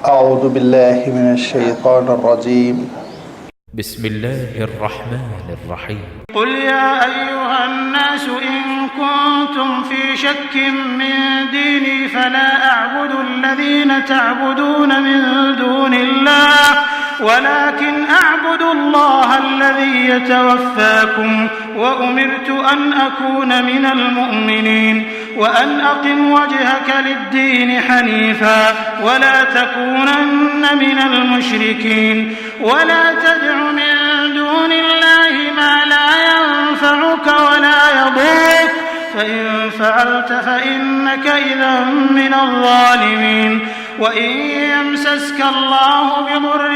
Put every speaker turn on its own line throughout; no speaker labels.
اعوذ باللہ من الشیطان الرجیم
بسم الله الرحمن الرحيم
قل يا أيها الناس إن كنتم في شك من ديني فلا أعبد الذين تعبدون من دون الله ولكن أعبد الله الذي يتوفاكم وأمرت أن أكون من المؤمنين وأن أقم وجهك للدين حنيفا ولا تكونن من المشركين ولا تدع من دون الله ما لا ينفعك ولا يضرك فإن فعلت فإنك إذا من الظالمين وإن يمسسك الله بضر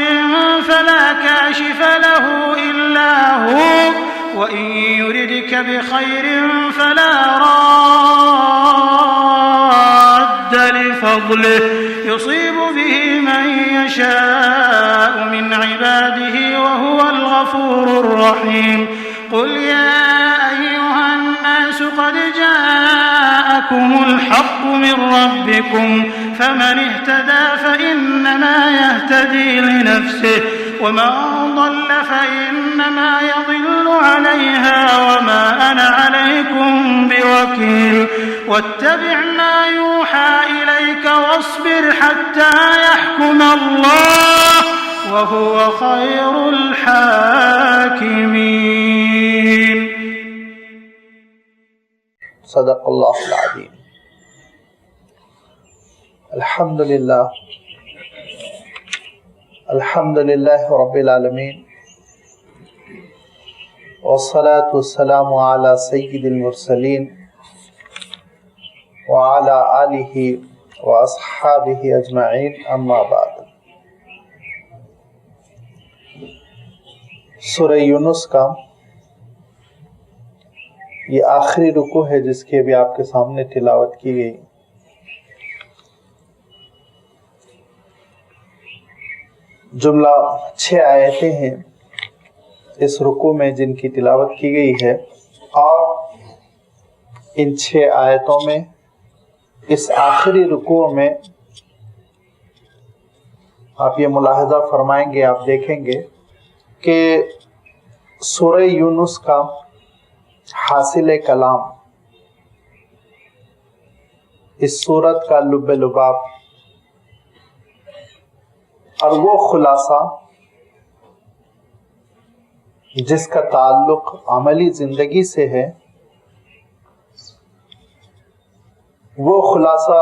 فلا كاشف له إلا هو وإن يردك بخير فلا راد لفضله يصيب به من يشاء من عباده وهو الغفور الرحيم قل يا أيها الناس قد جاءكم الحق من ربكم فمن اهتدى فإنما يهتدي لنفسه ومن ضل فإنما يضل عليها وما أنا عليكم بوكيل واتبع ما يوحى إليك واصبر حتى يحكم الله وهو خير الحاكمين.
صدق اللہ العظیم. الحمدللہ رب العالمین والصلاة والسلام علی سید المرسلین وعلی آلہ واصحابہ اجمعین اما بعد. سورہ یونس کا یہ آخری رکوع ہے جس کی ابھی آپ کے سامنے تلاوت کی گئی. جملہ 6 آیتیں ہیں اس رکوع میں جن کی تلاوت کی گئی ہے، اور ان 6 آیتوں میں اس آخری رکوع میں آپ یہ ملاحظہ فرمائیں گے، آپ دیکھیں گے کہ سورہ یونس کا حاصل کلام، اس سورت کا لب لباب اور وہ خلاصہ جس کا تعلق عملی زندگی سے ہے، وہ خلاصہ،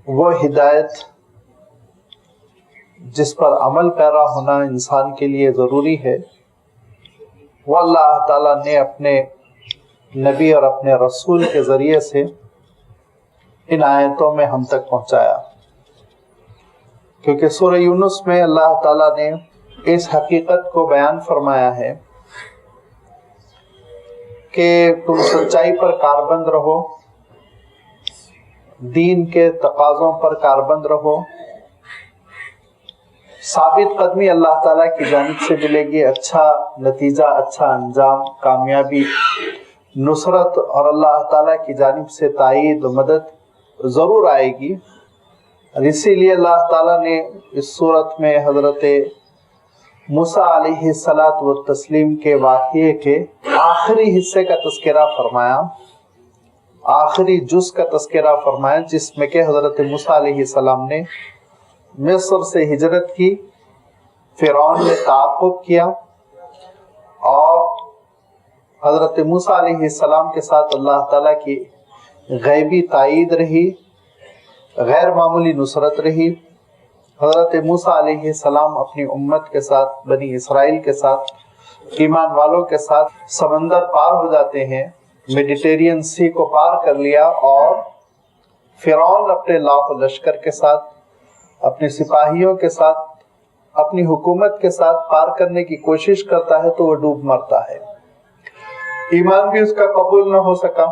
وہ ہدایت جس پر عمل پیرا ہونا انسان کے لیے ضروری ہے، وہ اللہ تعالیٰ نے اپنے نبی اور اپنے رسول کے ذریعے سے ان آیتوں میں ہم تک پہنچایا. کیونکہ سورہ یونس میں اللہ تعالیٰ نے اس حقیقت کو بیان فرمایا ہے کہ تم سچائی پر کاربند رہو، دین کے تقاضوں پر کاربند رہو، ثابت قدمی اللہ تعالیٰ کی جانب سے ملے گی، اچھا نتیجہ، اچھا انجام، کامیابی، نصرت اور اللہ تعالیٰ کی جانب سے تائید و مدد ضرور آئے گی. اور اسی لیے اللہ تعالیٰ نے اس صورت میں حضرت موسیٰ علیہ الصلاۃ والتسلیم کے واقعے کے آخری حصے کا تذکرہ فرمایا، آخری جز کا تذکرہ فرمایا، جس میں کہ حضرت موسیٰ علیہ السلام نے مصر سے ہجرت کی، فرعون نے تعاقب کیا، اور حضرت موسیٰ علیہ السلام کے ساتھ اللہ تعالیٰ کی غیبی تائید رہی، غیر معمولی نصرت رہی. حضرت موسیٰ علیہ السلام اپنی امت کے ساتھ، بنی اسرائیل کے ساتھ، ایمان والوں کے ساتھ سمندر پار ہو جاتے ہیں، میڈیٹرین سی کو پار کر لیا، اور فرعون اپنے لاکھ لشکر کے ساتھ، اپنے سپاہیوں کے ساتھ، اپنی حکومت کے ساتھ پار کرنے کی کوشش کرتا ہے تو وہ ڈوب مرتا ہے. ایمان بھی اس کا قبول نہ ہو سکا،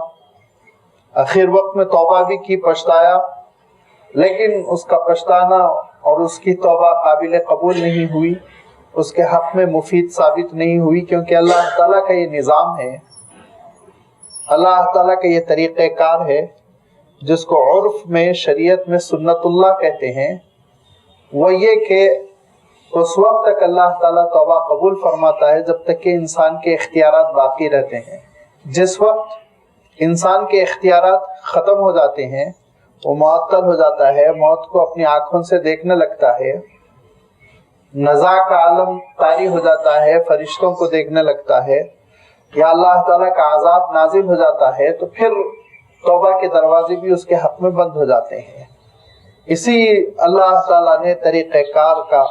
آخر وقت میں توبہ بھی کی، پچھتایا، لیکن اس کا پچھتانا اور اس کی توبہ قابل قبول نہیں ہوئی، اس کے حق میں مفید ثابت نہیں ہوئی، کیونکہ اللہ تعالیٰ کا یہ نظام ہے، اللہ تعالیٰ کا یہ طریقہ کار ہے. جس کو عرف میں شریعت میں سنتullah کہتے ہیں، وہ یہ کہ اس وقت تک اللہ تعالیٰ توبہ قبول فرماتا ہے جب تک کہ انسان کے اختیارات باقی رہتے ہیں۔ جس وقت انسان کے اختیارات ختم ہو جاتے ہیں، وہ معطل ہو جاتا ہے، موت کو اپنی آنکھوں سے دیکھنے لگتا ہے، نزاع کا عالم طاری ہو جاتا ہے، فرشتوں کو دیکھنے لگتا ہے، یا اللہ تعالیٰ کا عذاب نازل ہو جاتا ہے، تو پھر توبہ کے دروازے بھی اس کے حق میں بند ہو جاتے ہیں۔ اسی اللہ تعالیٰ نے طریقہ کار کا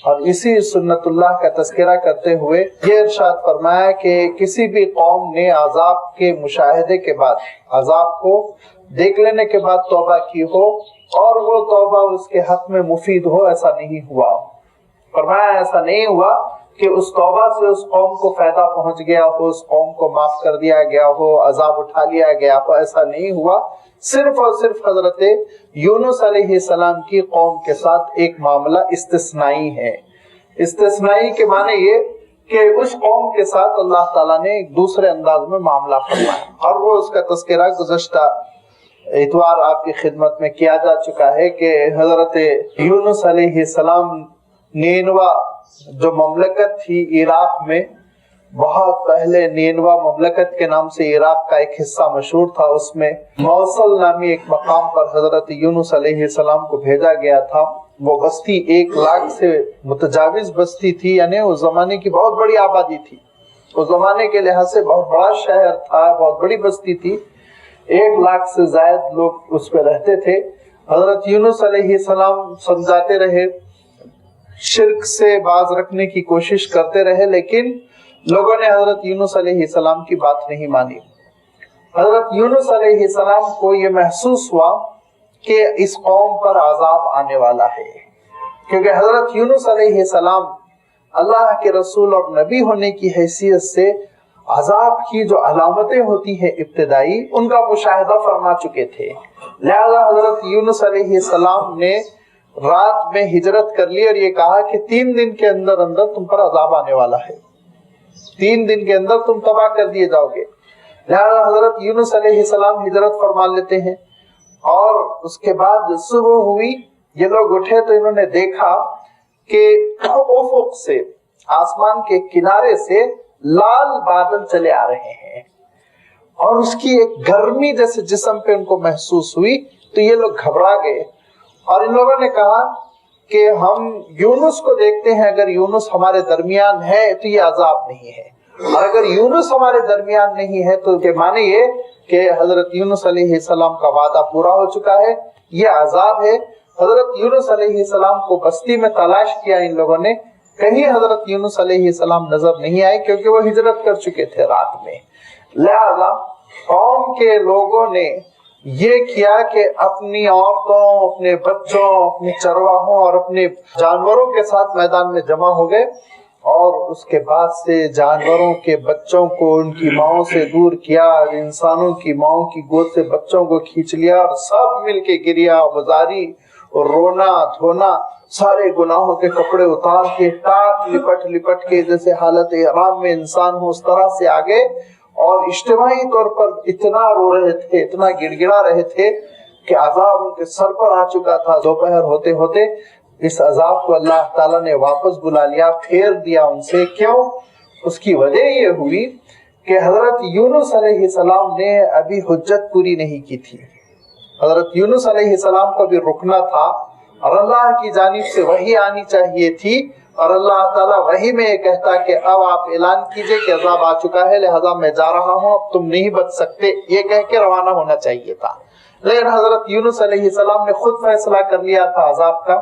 اور اسی سنت اللہ کا تذکرہ کرتے ہوئے یہ ارشاد فرمایا کہ کسی بھی قوم نے عذاب کے مشاہدے کے بعد، عذاب کو دیکھ لینے کے بعد توبہ کی ہو اور وہ توبہ اس کے حق میں مفید ہو، ایسا نہیں ہوا۔ فرمایا ایسا نہیں ہوا کہ اس توبہ سے اس قوم کو فائدہ پہنچ گیا ہو، اس قوم کو معاف کر دیا گیا ہو، عذاب اٹھا لیا گیا ہو، ایسا نہیں ہوا۔ صرف اور صرف حضرت یونس علیہ السلام کی قوم کے ساتھ ایک معاملہ استثنائی ہے۔ استثنائی کے معنی یہ کہ اس قوم کے ساتھ اللہ تعالیٰ نے ایک دوسرے انداز میں معاملہ فرمایا، اور وہ اس کا تذکرہ گزشتہ اتوار آپ کی خدمت میں کیا جا چکا ہے کہ حضرت یونس علیہ السلام نینوا جو مملکت تھی عراق میں، بہت پہلے نینوا مملکت کے نام سے عراق کا ایک حصہ مشہور تھا، اس میں موصل نامی ایک مقام پر حضرت یونس علیہ السلام کو بھیجا گیا تھا۔ وہ بستی 1,00,000 سے متجاوز بستی تھی، یعنی اس زمانے کی بہت بڑی آبادی تھی، اس زمانے کے لحاظ سے بہت بڑا شہر تھا، بہت بڑی بستی تھی، 1,00,000 سے زائد لوگ اس پہ رہتے تھے۔ حضرت یونس علیہ السلام سمجھاتے رہے، شرک سے باز رکھنے کی کوشش کرتے رہے، لیکن لوگوں نے حضرت یونس علیہ السلام کی بات نہیں مانی۔ حضرت یونس علیہ السلام کو یہ محسوس ہوا کہ اس قوم پر عذاب آنے والا ہے، کیونکہ حضرت یونس علیہ السلام اللہ کے رسول اور نبی ہونے کی حیثیت سے عذاب کی جو علامتیں ہوتی ہیں ابتدائی، ان کا مشاہدہ فرما چکے تھے۔ لہذا حضرت یونس علیہ السلام نے رات میں ہجرت کر لی اور یہ کہا کہ 3 دن کے اندر اندر تم پر عذاب آنے والا ہے، 3 دن کے اندر تم تباہ کر دیے جاؤ گے۔ لہذا حضرت یونس علیہ السلام ہجرت فرما لیتے ہیں، اور اس کے بعد صبح ہوئی، یہ لوگ اٹھے تو انہوں نے دیکھا کہ افق سے، آسمان کے کنارے سے لال بادل چلے آ رہے ہیں، اور اس کی ایک گرمی جیسے جسم پہ ان کو محسوس ہوئی، تو یہ لوگ گھبرا گئے، اور ان لوگوں نے کہا کہ ہم یونس کو دیکھتے ہیں، اگر یونس ہمارے درمیان ہے تو یہ عذاب نہیں ہے، اور اگر یونس ہمارے درمیان نہیں ہے تو معنی یہ کہ حضرت یونس علیہ السلام کا وعدہ پورا ہو چکا ہے، یہ عذاب ہے۔ حضرت یونس علیہ السلام کو بستی میں تلاش کیا ان لوگوں نے، کہیں حضرت یونس علیہ السلام نظر نہیں آئے، کیونکہ وہ ہجرت کر چکے تھے رات میں۔ لہذا قوم کے لوگوں نے یہ کیا کہ اپنی عورتوں، اپنے بچوں، اپنے چرواہوں اور اپنے جانوروں کے ساتھ میدان میں جمع ہو گئے، اور اس کے بعد سے جانوروں کے بچوں کو ان کی ماؤں سے دور کیا، اور انسانوں کی ماؤں کی گود سے بچوں کو کھینچ لیا، اور سب مل کے گریا گزاری اور رونا دھونا، سارے گناہوں کے کپڑے اتار کے ٹاٹ لپٹ لپٹ کے جیسے حالت احرام میں انسان ہو اس طرح سے آگے، اور اجتماعی طور پر اتنا رو رہے تھے، اتنا گڑ گڑا رہے تھے کہ عذاب ان کے سر پر آ چکا تھا۔ دوپہر ہوتے ہوتے اس عذاب کو اللہ تعالیٰ نے واپس بلا لیا، پھیر دیا ان سے۔ کیوں؟ اس کی وجہ یہ ہوئی کہ حضرت یونس علیہ السلام نے ابھی حجت پوری نہیں کی تھی۔ حضرت یونس علیہ السلام کو بھی رکنا تھا، اور اللہ کی جانب سے وحی آنی چاہیے تھی، اور اللہ تعالیٰ وحی میں یہ کہتا کہ اب آپ اعلان کیجئے کہ عذاب آ چکا ہے، لہذا میں جا رہا ہوں، اب تم نہیں بچ سکتے، یہ کہہ کے روانہ ہونا چاہیے تھا۔ لیکن حضرت یونس علیہ السلام نے خود فیصلہ کر لیا تھا عذاب کا،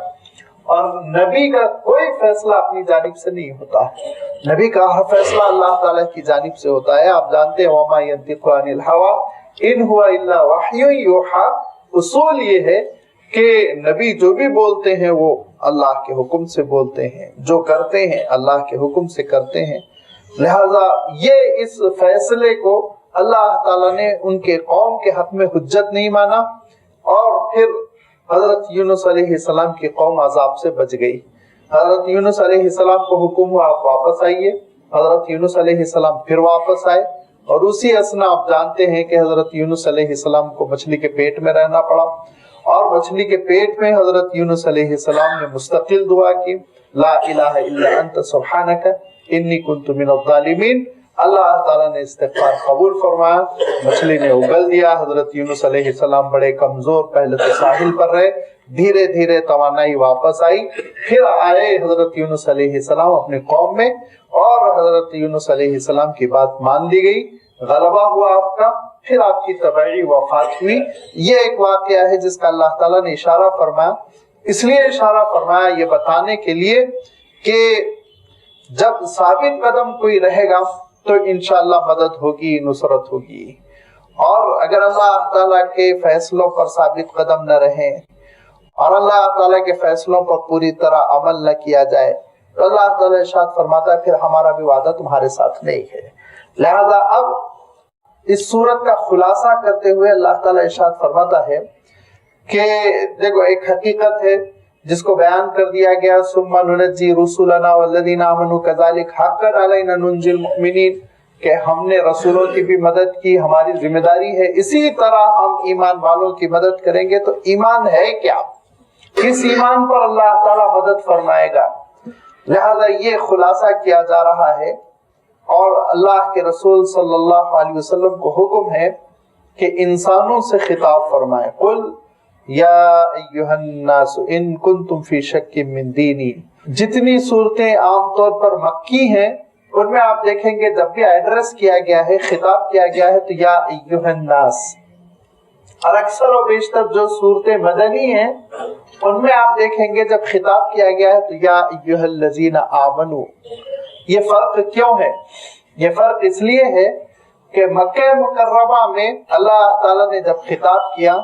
اور نبی کا کوئی فیصلہ اپنی جانب سے نہیں ہوتا، نبی کا ہر فیصلہ اللہ تعالیٰ کی جانب سے ہوتا ہے۔ آپ جانتے ہیں وَمَا يَنطِقُ عَنِ الْهَوَىٰ إِنْ هُوَ إِلَّا وَحْيٌ يُوحَىٰ۔ اصول یہ ہے کہ نبی جو بھی بولتے ہیں وہ اللہ کے حکم سے بولتے ہیں، جو کرتے ہیں اللہ کے حکم سے کرتے ہیں۔ لہذا یہ اس فیصلے کو اللہ تعالیٰ نے ان کے قوم کے حق میں حجت نہیں مانا، اور پھر حضرت یونس علیہ السلام کی قوم عذاب سے بچ گئی۔ حضرت یونس علیہ السلام کو حکم ہوا آپ واپس آئیے، حضرت یونس علیہ السلام پھر واپس آئے، اور اسی اسنا آپ جانتے ہیں کہ حضرت یونس علیہ السلام کو مچھلی کے پیٹ میں رہنا پڑا، اور مچھلی کے پیٹ میں حضرت یونس علیہ السلام نے مستقل دعا کی، لا الہ الا انت سبحانک انی کنت من الظالمین۔ اللہ تعالیٰ نے استغفار قبول فرمایا، مچھلی نے اگل دیا، حضرت یونس علیہ السلام بڑے کمزور، پہلے تو ساحل پر رہے، دھیرے دھیرے توانائی واپس آئی، پھر آئے حضرت یونس علیہ السلام اپنے قوم میں، اور حضرت یونس علیہ السلام کی بات مان لی گئی، غلبہ ہوا آپ کا، پھر آپ کی طبعی وفات ہوئی۔ یہ ایک واقعہ ہے جس کا اللہ تعالیٰ نے اشارہ فرمایا، اس لیے اشارہ فرمایا یہ بتانے کے لیے کہ جب ثابت قدم کوئی رہے گا تو انشاءاللہ مدد ہوگی، نصرت ہوگی، اور اگر اللہ تعالیٰ کے فیصلوں پر ثابت قدم نہ رہیں اور اللہ تعالیٰ کے فیصلوں پر پوری طرح عمل نہ کیا جائے تو اللہ تعالیٰ ارشاد فرماتا ہے پھر ہمارا بھی وعدہ تمہارے ساتھ نہیں ہے۔ لہذا اب اس صورت کا خلاصہ کرتے ہوئے اللہ تعالیٰ ارشاد فرماتا ہے کہ دیکھو ایک حقیقت ہے جس کو بیان کر دیا گیا، ثم ننجی رسولنا والذین آمنوا کذالک حقا علینا ننجی المؤمنین، کہ ہم نے رسولوں کی بھی مدد کی، ہماری ذمہ داری ہے، اسی طرح ہم ایمان والوں کی مدد کریں گے۔ تو ایمان ہے کیا؟ کس ایمان پر اللہ تعالیٰ مدد فرمائے گا؟ لہذا یہ خلاصہ کیا جا رہا ہے، اور اللہ کے رسول صلی اللہ علیہ وسلم کو حکم ہے کہ انسانوں سے خطاب فرمائے، قل یا ایہا الناس ان کنتم فی شک من دینی۔ جتنی صورتیں عام طور پر مکی ہیں ان میں آپ دیکھیں گے جب بھی ایڈریس کیا گیا ہے، خطاب کیا گیا ہے تو یا ایہا الناس، اور اکثر و بیشتر جو صورتیں مدنی ہیں ان میں آپ دیکھیں گے جب خطاب کیا گیا ہے تو یا ایہا الذین آمنوا۔ یہ فرق کیوں ہے؟ یہ فرق اس لیے ہے کہ مکہ مکرمہ میں اللہ تعالیٰ نے جب خطاب کیا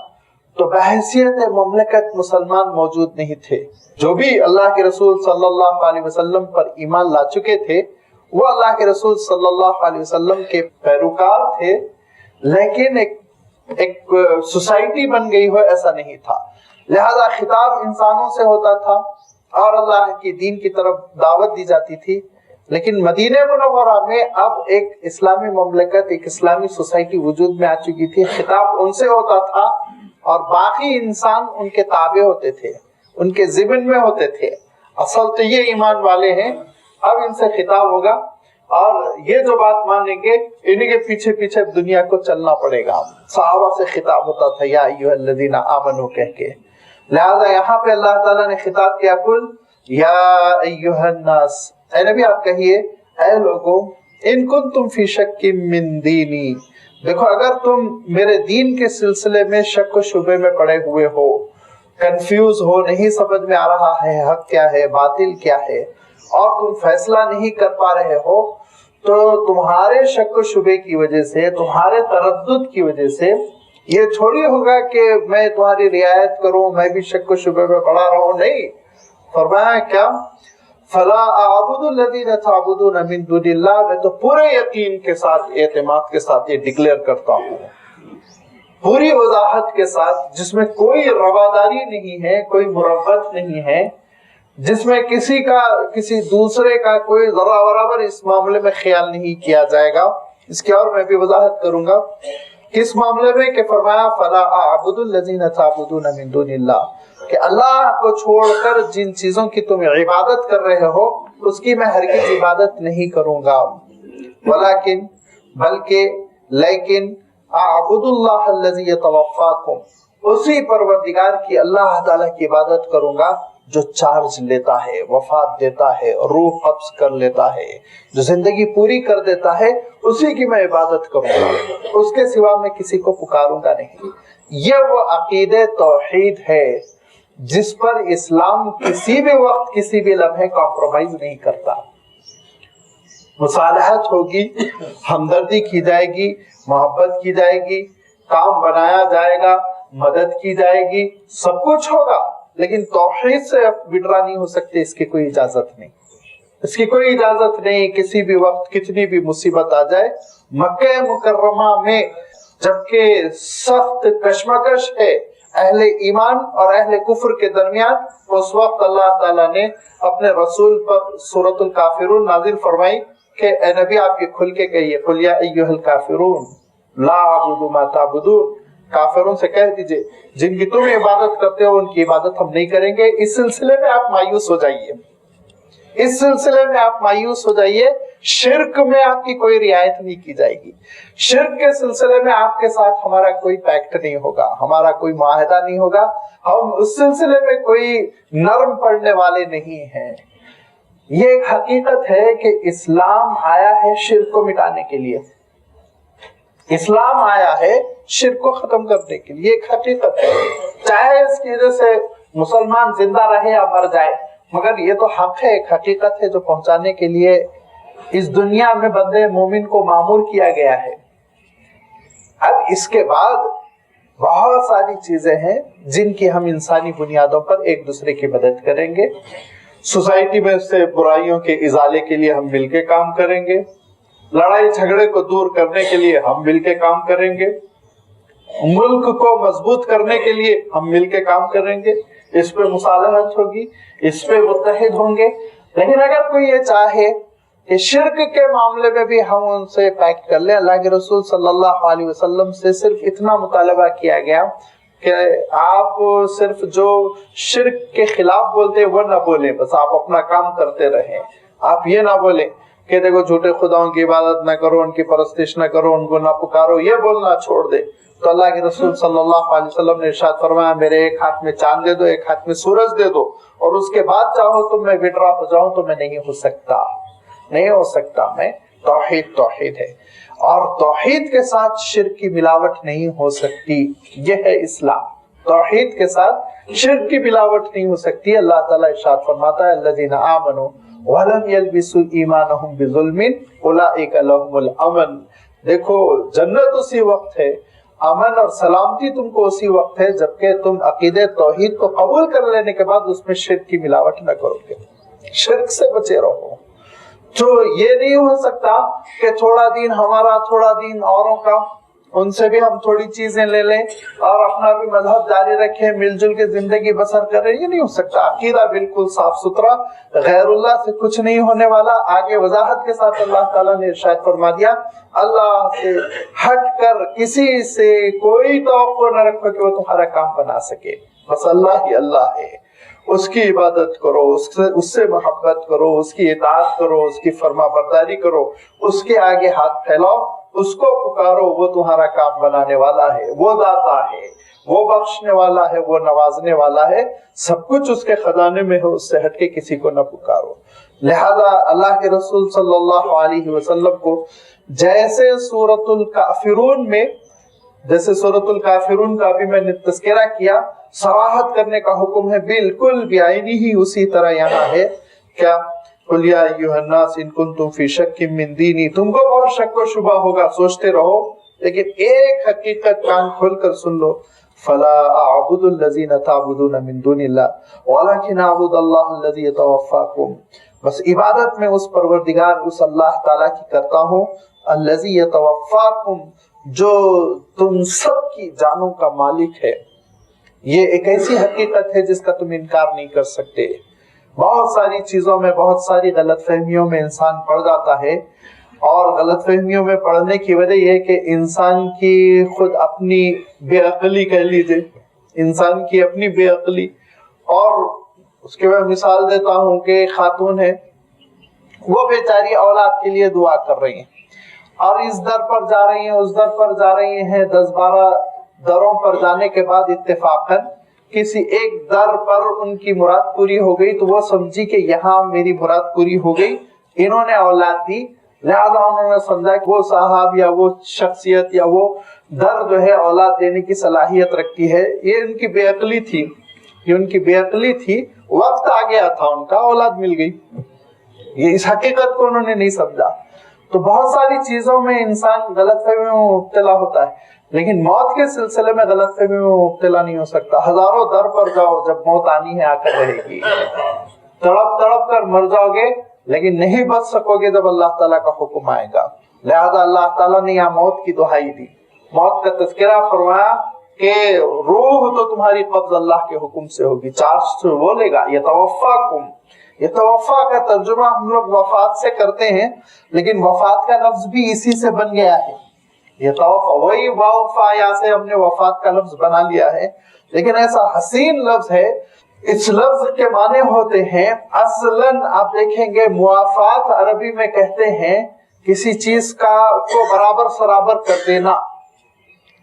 تو بحیثیت مملکت مسلمان موجود نہیں تھے، جو بھی اللہ کے رسول صلی اللہ علیہ وسلم پر ایمان لا چکے تھے وہ اللہ کے رسول صلی اللہ علیہ وسلم کے پیروکار تھے، لیکن ایک سوسائٹی بن گئی ہو ایسا نہیں تھا۔ لہذا خطاب انسانوں سے ہوتا تھا اور اللہ کی دین کی طرف دعوت دی جاتی تھی، لیکن مدینہ منورہ میں اب ایک اسلامی مملکت، ایک اسلامی سوسائٹی وجود میں آ چکی تھی، خطاب ان سے ہوتا تھا اور باقی انسان ان کے تابع ہوتے تھے، ان کے ضمن میں ہوتے تھے۔ اصل تو یہ ایمان والے ہیں، اب ان سے خطاب ہوگا اور یہ جو بات مانیں گے انہیں کے پیچھے پیچھے دنیا کو چلنا پڑے گا۔ صحابہ سے خطاب ہوتا تھا یا ایھا الذین آمنوا کہہ کے، لہذا یہاں پہ اللہ تعالیٰ نے خطاب کیا، قل یا ایھا الناس، اے نبی آپ کہیے اے لوگوں، ان کنتم فی شک من دینی، دیکھو اگر تم میرے دین کے سلسلے میں شک و شبے میں پڑے ہوئے ہو، کنفیوز ہو، نہیں سمجھ میں آ رہا ہے حق کیا ہے باطل کیا ہے، اور تم فیصلہ نہیں کر پا رہے ہو، تو تمہارے شک و شبے کی وجہ سے، تمہارے تردد کی وجہ سے یہ تھوڑی ہوگا کہ میں تمہاری رعایت کروں، میں بھی شک و شبے میں پڑا رہا ہوں، نہیں۔ فرمایا کیا، فلا اعبد الذین تعبدون من دون اللہ، میں تو پورے یقین کے ساتھ، اعتماد کے ساتھ یہ ڈکلیئر کرتا ہوں، پوری وضاحت کے ساتھ، جس میں کوئی رواداری نہیں ہے، کوئی مروت نہیں ہے، جس میں کسی کا کسی دوسرے کا کوئی ذرہ برابر اس معاملے میں خیال نہیں کیا جائے گا۔ اس کی اور میں بھی وضاحت کروں گا کس معاملے میں، کہ فرمایا فلا اعبد الذین تعبدون من دون اللہ، کہ اللہ کو چھوڑ کر جن چیزوں کی تم عبادت کر رہے ہو اس کی میں ہرگز عبادت نہیں کروں گا، ولیکن بلکہ لیکن اعبد اللہ الذی یتوفاکم، اسی پروردگار کی اللہ تعالیٰ کی عبادت کروں گا جو چارج لیتا ہے، وفات دیتا ہے، روح قبض کر لیتا ہے، جو زندگی پوری کر دیتا ہے، اسی کی میں عبادت کروں گا، اس کے سوا میں کسی کو پکاروں گا نہیں۔ یہ وہ عقید توحید ہے جس پر اسلام کسی بھی وقت کسی بھی لمحے کمپرومائز نہیں کرتا۔ مصالحت ہوگی، ہمدردی کی جائے گی، محبت کی جائے گی، کام بنایا جائے گا، مدد کی جائے گی، سب کچھ ہوگا، لیکن توحید سے وڈرا نہیں ہو سکتے، اس کی کوئی اجازت نہیں، اس کی کوئی اجازت نہیں۔ کسی بھی وقت کتنی بھی مصیبت آ جائے، مکہ مکرمہ میں جبکہ سخت کشمکش ہے اہل ایمان اور اہل کفر کے درمیان، اس وقت اللہ تعالیٰ نے اپنے رسول پر سورۃ الکافرون نازل فرمائی کہ اے نبی آپ یہ کھل کے کہیے قل یا ایھا الکافرون لا اعبد ما تعبدون، کافروں سے کہہ دیجئے جن کی تم عبادت کرتے ہو ان کی عبادت ہم نہیں کریں گے۔ اس سلسلے میں آپ مایوس ہو جائیے، اس سلسلے میں آپ مایوس ہو جائیے، شرک میں آپ کی کوئی رعایت نہیں کی جائے گی، شرک کے سلسلے میں آپ کے ساتھ ہمارا کوئی پیکٹ نہیں ہوگا، ہمارا کوئی معاہدہ نہیں ہوگا، ہم اس سلسلے میں کوئی نرم پڑنے والے نہیں ہیں۔ یہ ایک حقیقت ہے کہ اسلام آیا ہے شرک کو مٹانے کے لیے، اسلام آیا ہے شرک کو ختم کرنے کے لیے، ایک حقیقت ہے، چاہے اس کی وجہ سے مسلمان زندہ رہے یا مر جائے، مگر یہ تو حق ہے، ایک حقیقت ہے جو پہنچانے کے لیے اس دنیا میں بندے مومن کو معمور کیا گیا ہے۔ اب اس کے بعد بہت ساری چیزیں ہیں جن کی ہم انسانی بنیادوں پر ایک دوسرے کی مدد کریں گے، سوسائٹی میں سے برائیوں کے ازالے کے لیے ہم مل کے کام کریں گے، لڑائی جھگڑے کو دور کرنے کے لیے ہم مل کے کام کریں گے، ملک کو مضبوط کرنے کے لیے ہم مل کے کام کریں گے، اس پہ مصالحت ہوگی، اس پہ متحد ہوں گے۔ لیکن اگر کوئی یہ چاہے کہ شرک کے معاملے میں بھی ہم ان سے پیکٹ کر لیں، اللہ کے رسول صلی اللہ علیہ وسلم سے صرف اتنا مطالبہ کیا گیا کہ آپ صرف جو شرک کے خلاف بولتے وہ نہ بولیں، بس آپ اپنا کام کرتے رہیں، آپ یہ نہ بولیں کہ دیکھو جھوٹے خداؤں کی عبادت نہ کرو، ان کی پرستش نہ کرو، ان کو نہ پکارو، یہ بولنا چھوڑ دے۔ تو اللہ کے رسول صلی اللہ علیہ وسلم نے ارشاد فرمایا میرے ایک ہاتھ میں چاند دے دو، ایک ہاتھ میں سورج دے دو، اور اس کے بعد چاہو تو میں وڈرا ہو جاؤں تو میں نہیں ہو سکتا، نہیں ہو سکتا، میں توحید ہے، اور توحید کے ساتھ شرک کی ملاوٹ نہیں ہو سکتی، یہ ہے اسلام، توحید کے ساتھ شرک کی ملاوٹ نہیں ہو سکتی۔ اللہ تعالیٰ ارشاد فرماتا ہے الذین آمنوا وَلَمْ يَلْبِسُوا إِيمَانَهُمْ بِظُلْمٍ أُولَئِكَ لَهُمُ الْأَمْنُ۔ دیکھو جنت اسی وقت ہے، امن اور سلامتی تم کو اسی وقت ہے جبکہ تم عقیدہ توحید کو قبول کر لینے کے بعد اس میں شرک کی ملاوٹ نہ کرو گے، شرک سے بچے رہو۔ تو یہ نہیں ہو سکتا کہ تھوڑا دین ہمارا تھوڑا دین اوروں کا، ان سے بھی ہم تھوڑی چیزیں لے لیں اور اپنا بھی مذہب جاری رکھیں، مل جل کے زندگی بسر کریں، یہ نہیں ہو سکتا۔ عقیدہ بالکل صاف ستھرا، غیر اللہ سے کچھ نہیں ہونے والا۔ آگے وضاحت کے ساتھ اللہ تعالیٰ نے ارشاد فرما دیا اللہ سے ہٹ کر کسی سے کوئی توقع نہ رکھو کہ وہ تمہارا کام بنا سکے، بس اللہ ہی اللہ ہے، اس کی عبادت کرو، اس سے محبت کرو، اس کی اطاعت کرو، اس کی فرما برداری کرو، اس کے آگے ہاتھ پھیلاؤ، اس کو پکارو، وہ تمہارا کام بنانے والا ہے، وہ داتا ہے، وہ بخشنے والا ہے، وہ نوازنے والا ہے، سب کچھ اس کے خزانے میں ہے، اس سے ہٹ کے کسی کو نہ پکارو۔ لہذا اللہ کے رسول صلی اللہ علیہ وسلم کو جیسے سورۃ الکافرون میں، جیسے سورۃ الکافرون کا بھی میں نے تذکرہ کیا، صراحت کرنے کا حکم ہے، بالکل بعینی ہی اسی طرح یہاں ہے۔ کیا قل یا ایھا الناس ان کنتم فی شک من دینی، تم کو بہت شک و شبہ ہوگا، سوچتے رہو، لیکن ایک حقیقت کان کھول کر سن لو، فلا اعبد الذین تعبدون من دون اللہ ولکن اعبد اللہ الذی یتوفاکم، بس عبادت میں اس پروردگار، اس اللہ تعالیٰ کی کرتا ہوں، الذی یتوفاکم، جو تم سب کی جانوں کا مالک ہے۔ یہ ایک ایسی حقیقت ہے جس کا تم انکار نہیں کر سکتے۔ بہت ساری چیزوں میں، بہت ساری غلط فہمیوں میں انسان پڑ جاتا ہے، اور غلط فہمیوں میں پڑنے کی وجہ یہ ہے کہ انسان کی خود اپنی بے عقلی کہہ لیجیے، انسان کی اپنی بے عقلی۔ اور اس کے بعد مثال دیتا ہوں کہ خاتون ہے، وہ بیچاری اولاد کے لیے دعا کر رہی ہیں، اور اس در پر جا رہی ہیں، اس در پر جا رہی ہیں، 10-12 دروں پر جانے کے بعد اتفاقاً کسی ایک در پر ان کی مراد پوری ہو گئی، تو وہ سمجھی کہ یہاں میری مراد پوری ہو گئی، انہوں نے اولاد دی، لہذا انہوں نے سمجھا کہ وہ صاحب یا وہ شخصیت یا وہ در جو ہے اولاد دینے کی صلاحیت رکھتی ہے۔ یہ ان کی بے عقلی تھی، یہ ان کی بے عقلی تھی، وقت آ گیا تھا ان کا، اولاد مل گئی، یہ اس حقیقت کو انہوں نے نہیں سمجھا۔ تو بہت ساری چیزوں میں انسان غلط فہمی میں مبتلا ہوتا ہے، لیکن موت کے سلسلے میں غلط فہمی میں مبتلا نہیں ہو سکتا۔ ہزاروں در پر جاؤ، جب موت آنی ہے آ کر رہے گی، تڑپ تڑپ کر مر جاؤ گے، لیکن نہیں بچ سکو گے جب اللہ تعالیٰ کا حکم آئے گا۔ لہذا اللہ تعالیٰ نے یہاں موت کی دہائی دی، موت کا تذکرہ فرمایا کہ روح تو تمہاری قبض اللہ کے حکم سے ہوگی، چارج سے وہ لے گا، یتوفاکم، یہ توفا کا ترجمہ ہم لوگ وفات سے کرتے ہیں، لیکن وفات کا لفظ بھی اسی سے بن گیا ہے. یہ توفا وہی وفا یا سے ہم نے وفات کا لفظ بنا لیا ہے، لیکن ایسا حسین لفظ ہے. اس لفظ کے معنی ہوتے ہیں اصلاً آپ دیکھیں گے موافات عربی میں کہتے ہیں کسی چیز کو برابر سرابر کر دینا،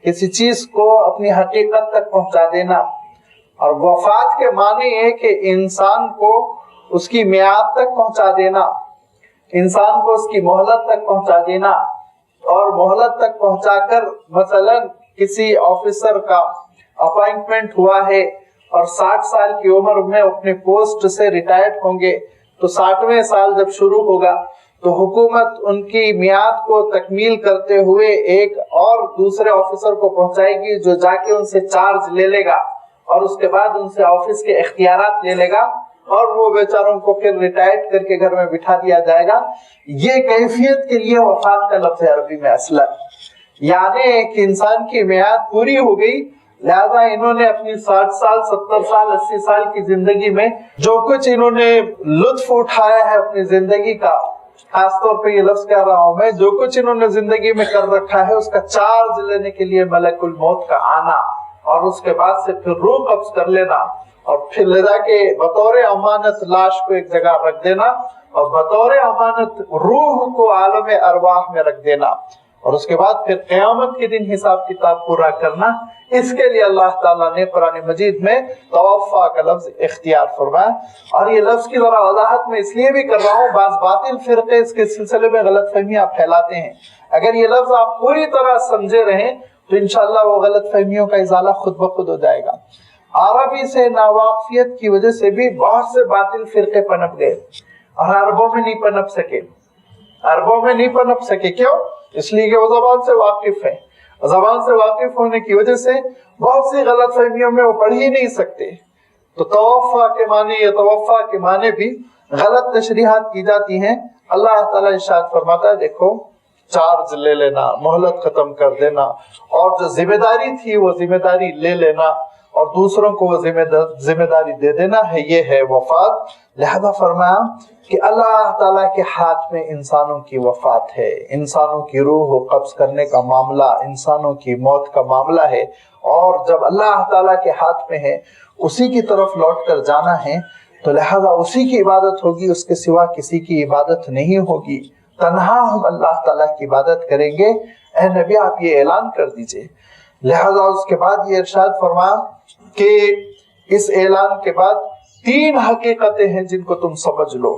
کسی چیز کو اپنی حقیقت تک پہنچا دینا. اور وفات کے معنی ہے کہ انسان کو اس کی میعاد تک پہنچا دینا، انسان کو اس کی مہلت تک پہنچا دینا. اور مہلت تک پہنچا کر مثلا کسی آفیسر کا اپائنٹمنٹ ہوا ہے اور 60 سال کی عمر میں اپنے پوسٹ سے ریٹائرڈ ہوں گے، تو 60ویں سال جب شروع ہوگا تو حکومت ان کی میعاد کو تکمیل کرتے ہوئے ایک اور دوسرے آفیسر کو پہنچائے گی جو جا کے ان سے چارج لے لے گا اور اس کے بعد ان سے آفس کے اختیارات لے لے گا اور وہ بیچاروں کو پھر ریٹائرڈ کر کے گھر میں بٹھا دیا جائے گا. یہ کیفیت کے لیے وفات کا لفظ ہے عربی میں اصلا، یعنی ایک انسان کی میعاد پوری ہو گئی، لہذا انہوں نے اپنی 60 سال 70 سال 80 سال کی زندگی میں جو کچھ انہوں نے لطف اٹھایا ہے اپنی زندگی کا، خاص طور پہ یہ لفظ کہہ رہا ہوں میں، جو کچھ انہوں نے زندگی میں کر رکھا ہے اس کا چارج لینے کے لیے ملک الموت کا آنا اور اس کے بعد سے پھر روح قبض کر لینا اور پھر لے جا کے بطور امانت لاش کو ایک جگہ رکھ دینا اور بطور امانت روح کو عالم ارواح میں رکھ دینا اور اس کے بعد پھر قیامت کے دن حساب کتاب پورا کرنا. اس کے لیے اللہ تعالیٰ نے قرآن مجید میں توفا کا لفظ اختیار فرمایا. اور یہ لفظ کی ذرا وضاحت میں اس لیے بھی کر رہا ہوں، بعض باطل فرقے اس کے سلسلے میں غلط فہمیاں پھیلاتے ہیں. اگر یہ لفظ آپ پوری طرح سمجھے رہیں تو انشاءاللہ وہ غلط فہمیوں کا ازالہ خود بخود ہو جائے گا. عربی سے ناواقفیت کی وجہ سے بھی بہت سے باطل فرقے پنپ گئے اور عربوں میں نہیں پنپ سکے. عربوں میں نہیں پنپ سکے کیوں؟ اس لیے کہ وہ زبان سے واقف ہیں. زبان سے واقف ہونے کی وجہ سے بہت سی غلط فہمیوں میں وہ پڑھ ہی نہیں سکتے. تو توفا کے معنی یا توفا کے معنی بھی غلط تشریحات کی جاتی ہیں. اللہ تعالیٰ ارشاد فرماتا ہے دیکھو چارج لے لینا، مہلت ختم کر دینا اور جو ذمہ داری تھی وہ ذمہ داری لے لینا اور دوسروں کو وہ ذمہ داری دے دینا ہے، یہ ہے وفات. لہذا فرمایا کہ اللہ تعالیٰ کے ہاتھ میں انسانوں کی وفات ہے، انسانوں کی روح قبض کرنے کا معاملہ، انسانوں کی موت کا معاملہ ہے. اور جب اللہ تعالیٰ کے ہاتھ میں ہے، اسی کی طرف لوٹ کر جانا ہے، تو لہذا اسی کی عبادت ہوگی، اس کے سوا کسی کی عبادت نہیں ہوگی. تنہا ہم اللہ تعالیٰ کی عبادت کریں گے. اے نبی آپ یہ اعلان کر دیجئے. لہذا اس کے بعد یہ ارشاد فرمایا کہ اس اعلان کے بعد 3 حقیقتیں ہیں جن کو تم سمجھ لو.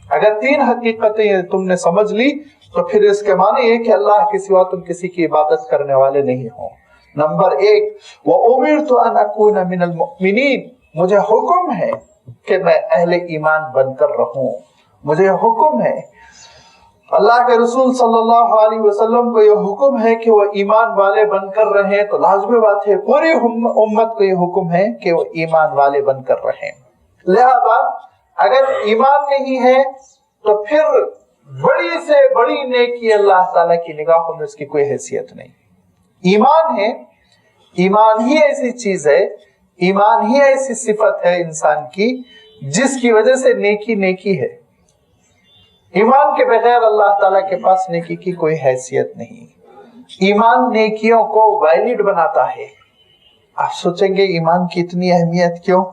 اگر 3 حقیقتیں تم نے سمجھ لی تو پھر اس کے معنی یہ کہ اللہ کے سوا تم کسی کی عبادت کرنے والے نہیں ہو. نمبر 1 وَأُمِرْتُ أَنْ أَكُونَ مِنَ الْمُؤْمِنِينَ، مجھے حکم ہے کہ میں اہل ایمان بن کر رہوں. مجھے حکم ہے، اللہ کے رسول صلی اللہ علیہ وسلم کو یہ حکم ہے کہ وہ ایمان والے بن کر رہیں. تو لازمی بات ہے پوری امت کو یہ حکم ہے کہ وہ ایمان والے بن کر رہیں. لہذا اگر ایمان نہیں ہے تو پھر بڑی سے بڑی نیکی اللہ تعالیٰ کی نگاہوں میں اس کی کوئی حیثیت نہیں. ایمان ہے، ایمان ہی ایسی چیز ہے، ایمان ہی ایسی صفت ہے انسان کی جس کی وجہ سے نیکی نیکی ہے. ایمان کے بغیر اللہ تعالیٰ کے پاس نیکی کی کوئی حیثیت نہیں. ایمان نیکیوں کو ویلڈ بناتا ہے. آپ سوچیں گے ایمان کی اتنی اہمیت کیوں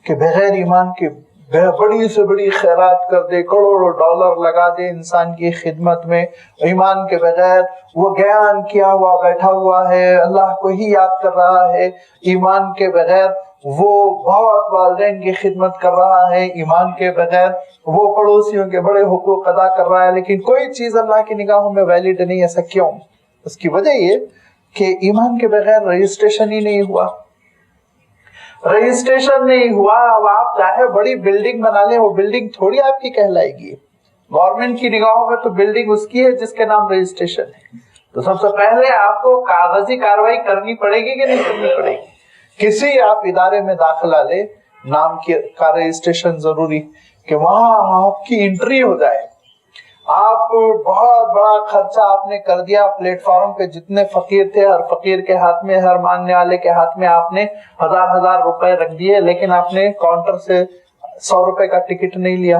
کہ بغیر ایمان کے بڑی سے بڑی خیرات کر دے، کروڑوں ڈالر لگا دے انسان کی خدمت میں، ایمان کے بغیر وہ گیان کیا ہوا بیٹھا ہوا ہے، اللہ کو ہی یاد کر رہا ہے. ایمان کے بغیر وہ بہت والدین کی خدمت کر رہا ہے، ایمان کے بغیر وہ پڑوسیوں کے بڑے حقوق ادا کر رہا ہے، لیکن کوئی چیز اللہ کی نگاہوں میں ویلڈ نہیں. ایسا کیوں؟ اس کی وجہ یہ کہ ایمان کے بغیر رجسٹریشن ہی نہیں ہوا. رجسٹریشن نہیں ہوا. اب آپ چاہے بڑی بلڈنگ بنا لیں، وہ بلڈنگ تھوڑی آپ کی کہلائے گی. گورنمنٹ کی نگاہوں میں تو بلڈنگ اس کی ہے جس کے نام رجسٹریشن ہے. تو سب سے پہلے آپ کو کاغذی کاروائی کرنی پڑے گی کہ نہیں کرنی پڑے گی؟ کسی آپ ادارے میں داخلہ لے، نام کا رجسٹریشن ضروری کہ وہاں آپ کی انٹری ہو جائے. آپ بہت بڑا خرچہ آپ نے کر دیا، پلیٹ فارم پہ جتنے فقیر تھے ہر فقیر کے ہاتھ میں، ہر مانگنے والے کے ہاتھ میں آپ نے 1000 روپے رکھ دیے، لیکن آپ نے کاؤنٹر سے 100 روپے کا ٹکٹ نہیں لیا.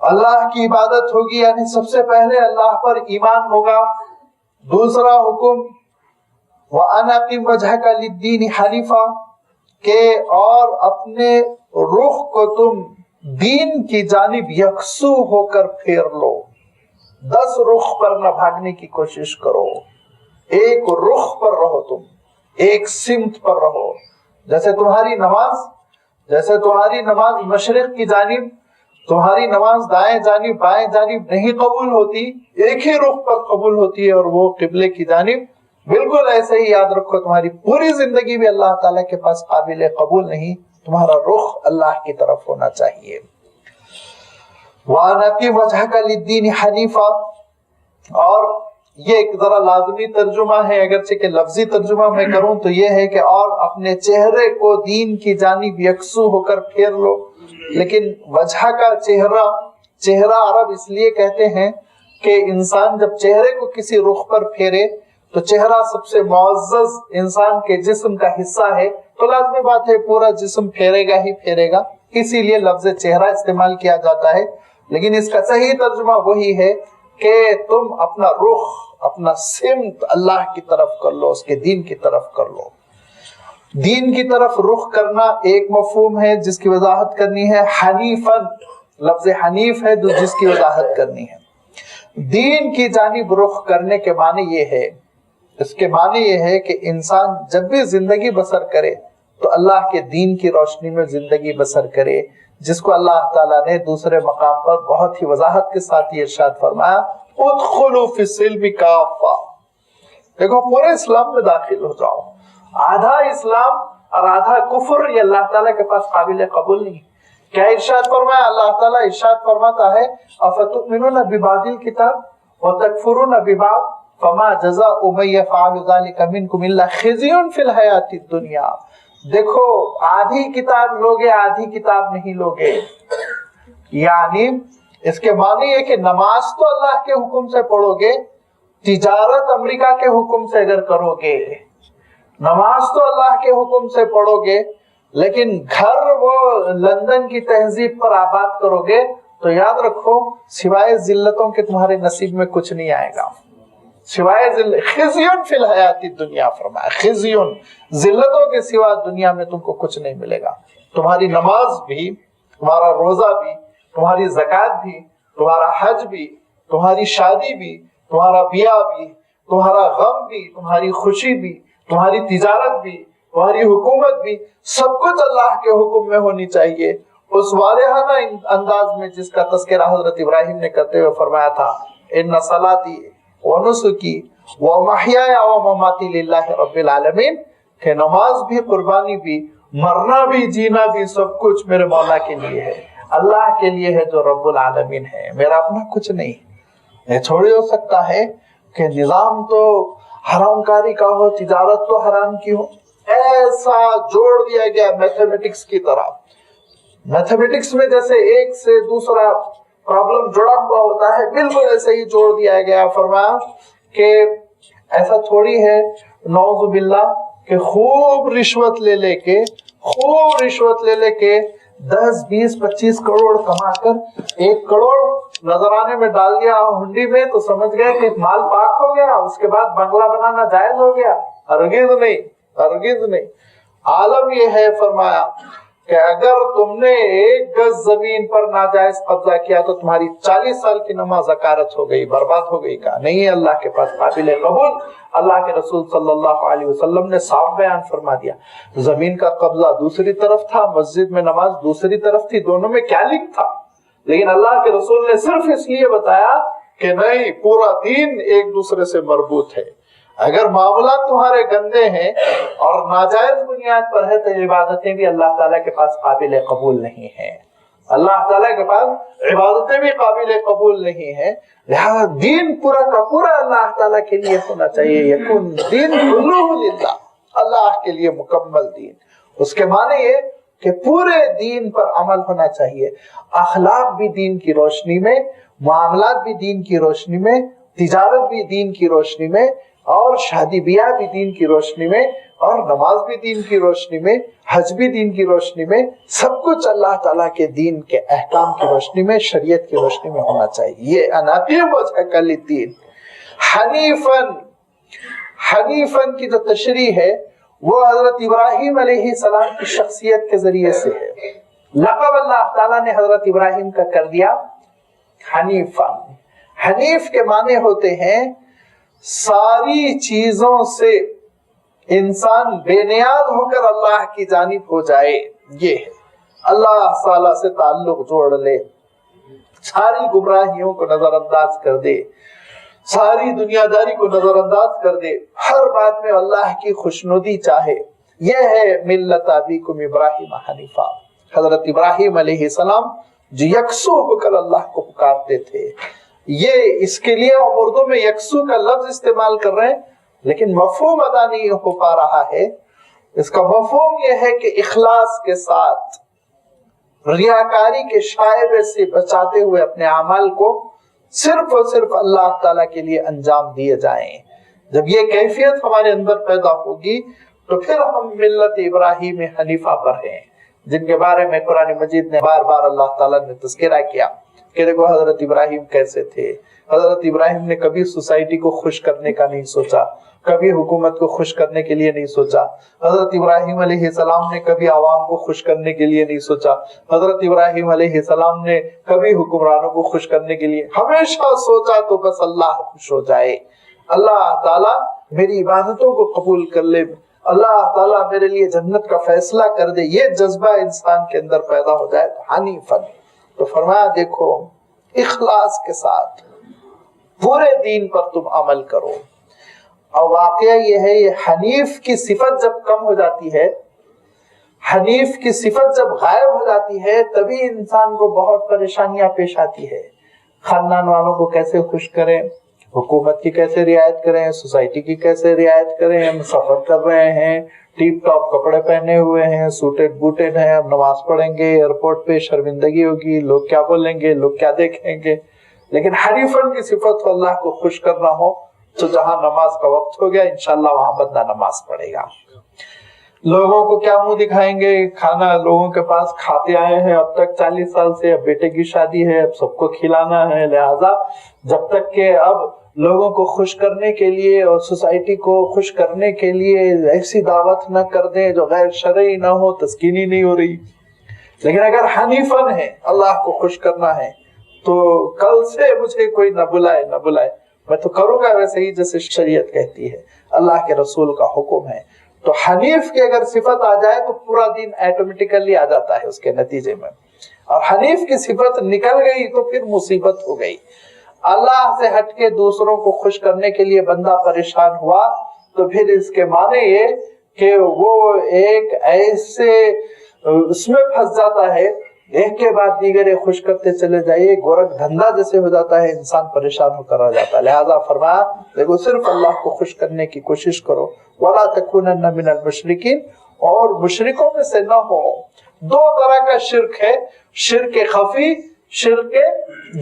اللہ کی عبادت ہوگی، یعنی سب سے پہلے اللہ پر ایمان ہوگا۔ دوسرا حکم وَأَنْ أَقِمْ وَجْهَكَ لِلدِّينِ حَنِيفًا، کہ اور اپنے رخ کو تم دین کی جانب یکسو ہو کر پھیر لو، 10 رخ پر نہ بھاگنے کی کوشش کرو، ایک رخ پر رہو، تم ایک سمت پر رہو۔ جیسے تمہاری نماز مشرق کی جانب، تمہاری نماز دائیں جانب بائیں جانب نہیں قبول ہوتی، ایک ہی رخ پر قبول ہوتی ہے اور وہ قبلے کی جانب۔ بالکل ایسے ہی یاد رکھو، تمہاری پوری زندگی بھی اللہ تعالیٰ کے پاس قابل قبول نہیں، تمہارا رخ اللہ کی طرف ہونا چاہیے۔ وَأَنْ أَقِمْ وَجْهَكَ لِلدِّينِ حَنِيفًا، اور یہ ایک ذرا لازمی ترجمہ ہے، اگرچہ کہ لفظی ترجمہ میں کروں تو یہ ہے کہ اور اپنے چہرے کو دین کی جانب یکسو ہو کر پھیر لو۔ لیکن وجہ کا چہرہ عرب اس لیے کہتے ہیں کہ انسان جب چہرے کو کسی رخ پر پھیرے تو چہرہ سب سے معزز انسان کے جسم کا حصہ ہے، تو لازمی بات ہے پورا جسم پھیرے گا ہی پھیرے گا، اسی لیے لفظ چہرہ استعمال کیا جاتا ہے۔ لیکن اس کا صحیح ترجمہ وہی ہے کہ تم اپنا رخ، اپنا سمت اللہ کی طرف کر لو، اس کے دین کی طرف کر لو۔ دین کی طرف رخ کرنا ایک مفہوم ہے جس کی وضاحت کرنی ہے، حنیفاً لفظ حنیف ہے جس کی وضاحت کرنی ہے۔ دین کی جانب رخ کرنے کے معنی یہ ہے، اس کے معنی یہ ہے کہ انسان جب بھی زندگی بسر کرے تو اللہ کے دین کی روشنی میں زندگی بسر کرے، جس کو اللہ تعالیٰ نے دوسرے مقام پر بہت ہی وضاحت کے ساتھ یہ ارشاد فرمایا، ادخلوا فی السلم کافہ، دیکھو پورے اسلام میں داخل ہو جاؤ۔ آدھا اسلام اور آدھا کفر یہ اللہ تعالیٰ کے پاس قابل قبول نہیں۔ کیا ارشاد فرمایا؟ اللہ تعالیٰ ارشاد فرماتا ہے، افتؤمنون ببعض الکتاب وتکفرون ببعض فما جزاء من یفعل ذلک منکم الا خزی فی الحیاۃ الدنیا۔ دیکھو آدھی کتاب لوگے آدھی کتاب نہیں لوگے، یعنی اس کے معنی یہ کہ نماز تو اللہ کے حکم سے پڑھو گے، تجارت امریکہ کے حکم سے اگر کرو گے، نماز تو اللہ کے حکم سے پڑھو گے، لیکن گھر وہ لندن کی تہذیب پر آباد کرو گے تو یاد رکھو سوائے ذلتوں کے تمہارے نصیب میں کچھ نہیں آئے گا، سوائے خزیون فی الحیات الدنیا فرمایا، خزیون ذلتوں کے سوا دنیا میں تم کو کچھ نہیں ملے گا۔ تمہاری نماز بھی، تمہارا روزہ بھی، تمہاری زکوٰۃ بھی، تمہارا حج بھی، تمہاری شادی بھی، تمہارا بیاہ بھی، تمہارا غم بھی، تمہاری خوشی بھی، تمہاری تجارت بھی، تمہاری حکومت بھی، سب کچھ اللہ کے حکم میں ہونی چاہیے، اس واضحانہ انداز میں جس کا تذکرہ حضرت ابراہیم نے کرتے ہوئے فرمایا تھا، ان صلاتی ونسکی ومحیای ومماتی للہ رب العالمین، کہ نماز بھی، قربانی بھی، مرنا بھی، جینا بھی، سب کچھ میرے مولا کے لیے ہے، اللہ کے لیے ہے جو رب العالمین ہے، میرا اپنا کچھ نہیں۔ یہ تھوڑی ہو سکتا ہے کہ نظام تو حرام کاری کا ہو، تجارت تو حرام کی ہو، ایسا جوڑ دیا گیا میتھمیٹکس کی طرح۔ میتھمیٹکس میں جیسے ایک سے دوسرا پرابلم جڑا ہوا ہوتا ہے، بالکل ایسے ہی جوڑ دیا گیا۔ فرمایا کہ ایسا تھوڑی ہے نعوذ باللہ کہ خوب رشوت لے لے کے 10 20 25 کروڑ کما کر 1 کروڑ نظرانے میں ڈال دیا ہنڈی میں تو سمجھ گئے کہ مال پاک ہو گیا، اس کے بعد بنگلہ بنانا جائز ہو گیا۔ ہرگز نہیں۔ عالم یہ ہے فرمایا کہ اگر تم نے 1 گز زمین پر ناجائز قبضہ کیا تو تمہاری 40 سال کی نماز زکارت ہو گئی، برباد ہو گئی۔ کا نہیں ہے اللہ کے پاس قابل قبول۔ اللہ کے رسول صلی اللہ علیہ وسلم نے صاف بیان فرما دیا، زمین کا قبضہ دوسری طرف تھا، مسجد میں نماز دوسری طرف تھی، دونوں میں کیا لکھ تھا؟ لیکن اللہ کے رسول نے صرف اس لیے بتایا کہ نہیں، پورا دین ایک دوسرے سے مربوط ہے۔ اگر معاملات تمہارے گندے ہیں اور ناجائز بنیاد پر ہے تو عبادتیں بھی اللہ تعالیٰ کے پاس قابل قبول نہیں ہیں، اللہ تعالیٰ کے پاس عبادتیں بھی قابل قبول نہیں ہیں۔ لہذا دین پورا کا پورا اللہ تعالیٰ کے لیے ہونا چاہیے، یکون دین کلہ للہ، اللہ کے لیے مکمل دین۔ اس کے معنی یہ کہ پورے دین پر عمل ہونا چاہیے، اخلاق بھی دین کی روشنی میں، معاملات بھی دین کی روشنی میں، تجارت بھی دین کی روشنی میں، اور شادی بیاہ بھی دین کی روشنی میں، اور نماز بھی دین کی روشنی میں، حج بھی دین کی روشنی میں، سب کچھ اللہ تعالیٰ کے دین کے احکام کی روشنی میں، شریعت کی روشنی میں ہونا چاہیے۔ یہ اناقیم وجہک للدین حنیفاً، حنیفاً کی جو تشریح ہے وہ حضرت ابراہیم علیہ السلام کی شخصیت کے ذریعے سے ہے۔ لقب اللہ تعالیٰ نے حضرت ابراہیم کا کر دیا حنیفاً۔ حنیف کے معنی ہوتے ہیں ساری چیزوں سے انسان بے نیاز ہو کر اللہ کی جانب ہو جائے، یہ ہے اللہ تعالیٰ سے تعلق جوڑ لے، ساری گمراہیوں کو نظر انداز کر دے، ساری دنیا داری کو نظر انداز کر دے، ہر بات میں اللہ کی خوشنودی چاہے۔ یہ ہے ملت ابیکم ابراہیم حنیفہ، حضرت ابراہیم علیہ السلام جو یکسو ہو کر اللہ کو پکارتے تھے۔ یہ اس کے لیے ہم اردو میں یکسو کا لفظ استعمال کر رہے ہیں، لیکن مفہوم ادا نہیں ہو پا رہا ہے۔ اس کا مفہوم یہ ہے کہ اخلاص کے ساتھ، ریاکاری کے شائبے سے بچاتے ہوئے اپنے اعمال کو صرف اور صرف اللہ تعالیٰ کے لیے انجام دیے جائیں۔ جب یہ کیفیت ہمارے اندر پیدا ہوگی تو پھر ہم ملت ابراہیم حنیفہ پر ہیں، جن کے بارے میں قرآن مجید نے بار بار اللہ تعالیٰ نے تذکرہ کیا کہ دیکھو حضرت ابراہیم کیسے تھے۔ حضرت ابراہیم نے کبھی سوسائٹی کو خوش کرنے کا نہیں سوچا، کبھی حکومت کو خوش کرنے کے لیے نہیں سوچا۔ حضرت ابراہیم علیہ السلام نے کبھی عوام کو خوش کرنے کے لیے نہیں سوچا۔ حضرت ابراہیم علیہ السلام نے کبھی حکمرانوں کو خوش کرنے کے لیے، ہمیشہ سوچا تو بس اللہ خوش ہو جائے، اللہ تعالیٰ میری عبادتوں کو قبول کر لے، اللہ تعالیٰ میرے لیے جنت کا فیصلہ کر دے۔ یہ جذبہ انسان کے اندر پیدا ہو جائے تو حنیفاً، تو فرمایا دیکھو اخلاص کے ساتھ پورے دین پر تم عمل کرو۔ اور واقعہ یہ ہے، یہ حنیف کی صفت جب کم ہو جاتی ہے، حنیف کی صفت جب غائب ہو جاتی ہے، تبھی انسان کو بہت پریشانیاں پیش آتی ہے۔ خاندان والوں کو کیسے خوش کریں، حکومت کی کیسے رعایت کریں، سوسائٹی کی کیسے رعایت کریں، ہم سفر کر رہے ہیں، ٹیپ ٹاپ کپڑے پہنے ہوئے ہیں، سوٹڈ بوٹڈ ہیں، ہم نماز پڑھیں گے، ایئرپورٹ پہ شرمندگی ہوگی، لوگ کیا بولیں گے، لوگ کیا دیکھیں گے۔ لیکن حنیفاً کی صفت ہو اللہ کو خوش کرنا ہو تو جہاں نماز کا وقت ہو گیا انشاءاللہ وہاں بندہ نماز پڑھے گا۔ لوگوں کو کیا منہ دکھائیں گے، کھانا لوگوں کے پاس کھاتے آئے ہیں اب تک 40 سال سے، اب بیٹے کی شادی ہے، اب سب کو کھلانا ہے، لہذا جب تک کہ اب لوگوں کو خوش کرنے کے لیے اور سوسائٹی کو خوش کرنے کے لیے ایسی دعوت نہ کر دیں جو غیر شرعی نہ ہو، تسکینی نہیں ہو رہی۔ لیکن اگر حنیفاً ہے، اللہ کو خوش کرنا ہے، تو کل سے مجھے کوئی نہ بلائے نہ بلائے، میں تو کروں گا ویسے ہی جیسے شریعت کہتی ہے، اللہ کے رسول کا حکم ہے۔ تو حنیف کی اگر صفت آ جائے تو پورا دین ایٹومیٹیکلی آ جاتا ہے اس کے نتیجے میں، اور حنیف کی صفت نکل گئی تو پھر مصیبت ہو گئی۔ اللہ سے ہٹ کے دوسروں کو خوش کرنے کے لیے بندہ پریشان ہوا تو پھر اس کے معنی یہ کہ وہ ایک ایسے اس میں پھنس جاتا ہے، ایک کے بعد دیگر خوش کرتے چلے جائیے، گورکھ دھندا جیسے ہو جاتا ہے، انسان پریشان ہو کر آ جاتا ہے۔ لہذا فرمایا دیکھو صرف اللہ کو خوش کرنے کی کوشش کرو، وَلَا تَكُونَنَّ مِنَ الْمُشْرِكِينَ، اور مشرکوں میں سے نہ ہو۔ دو طرح کا شرک ہے، شرک خفی، شرک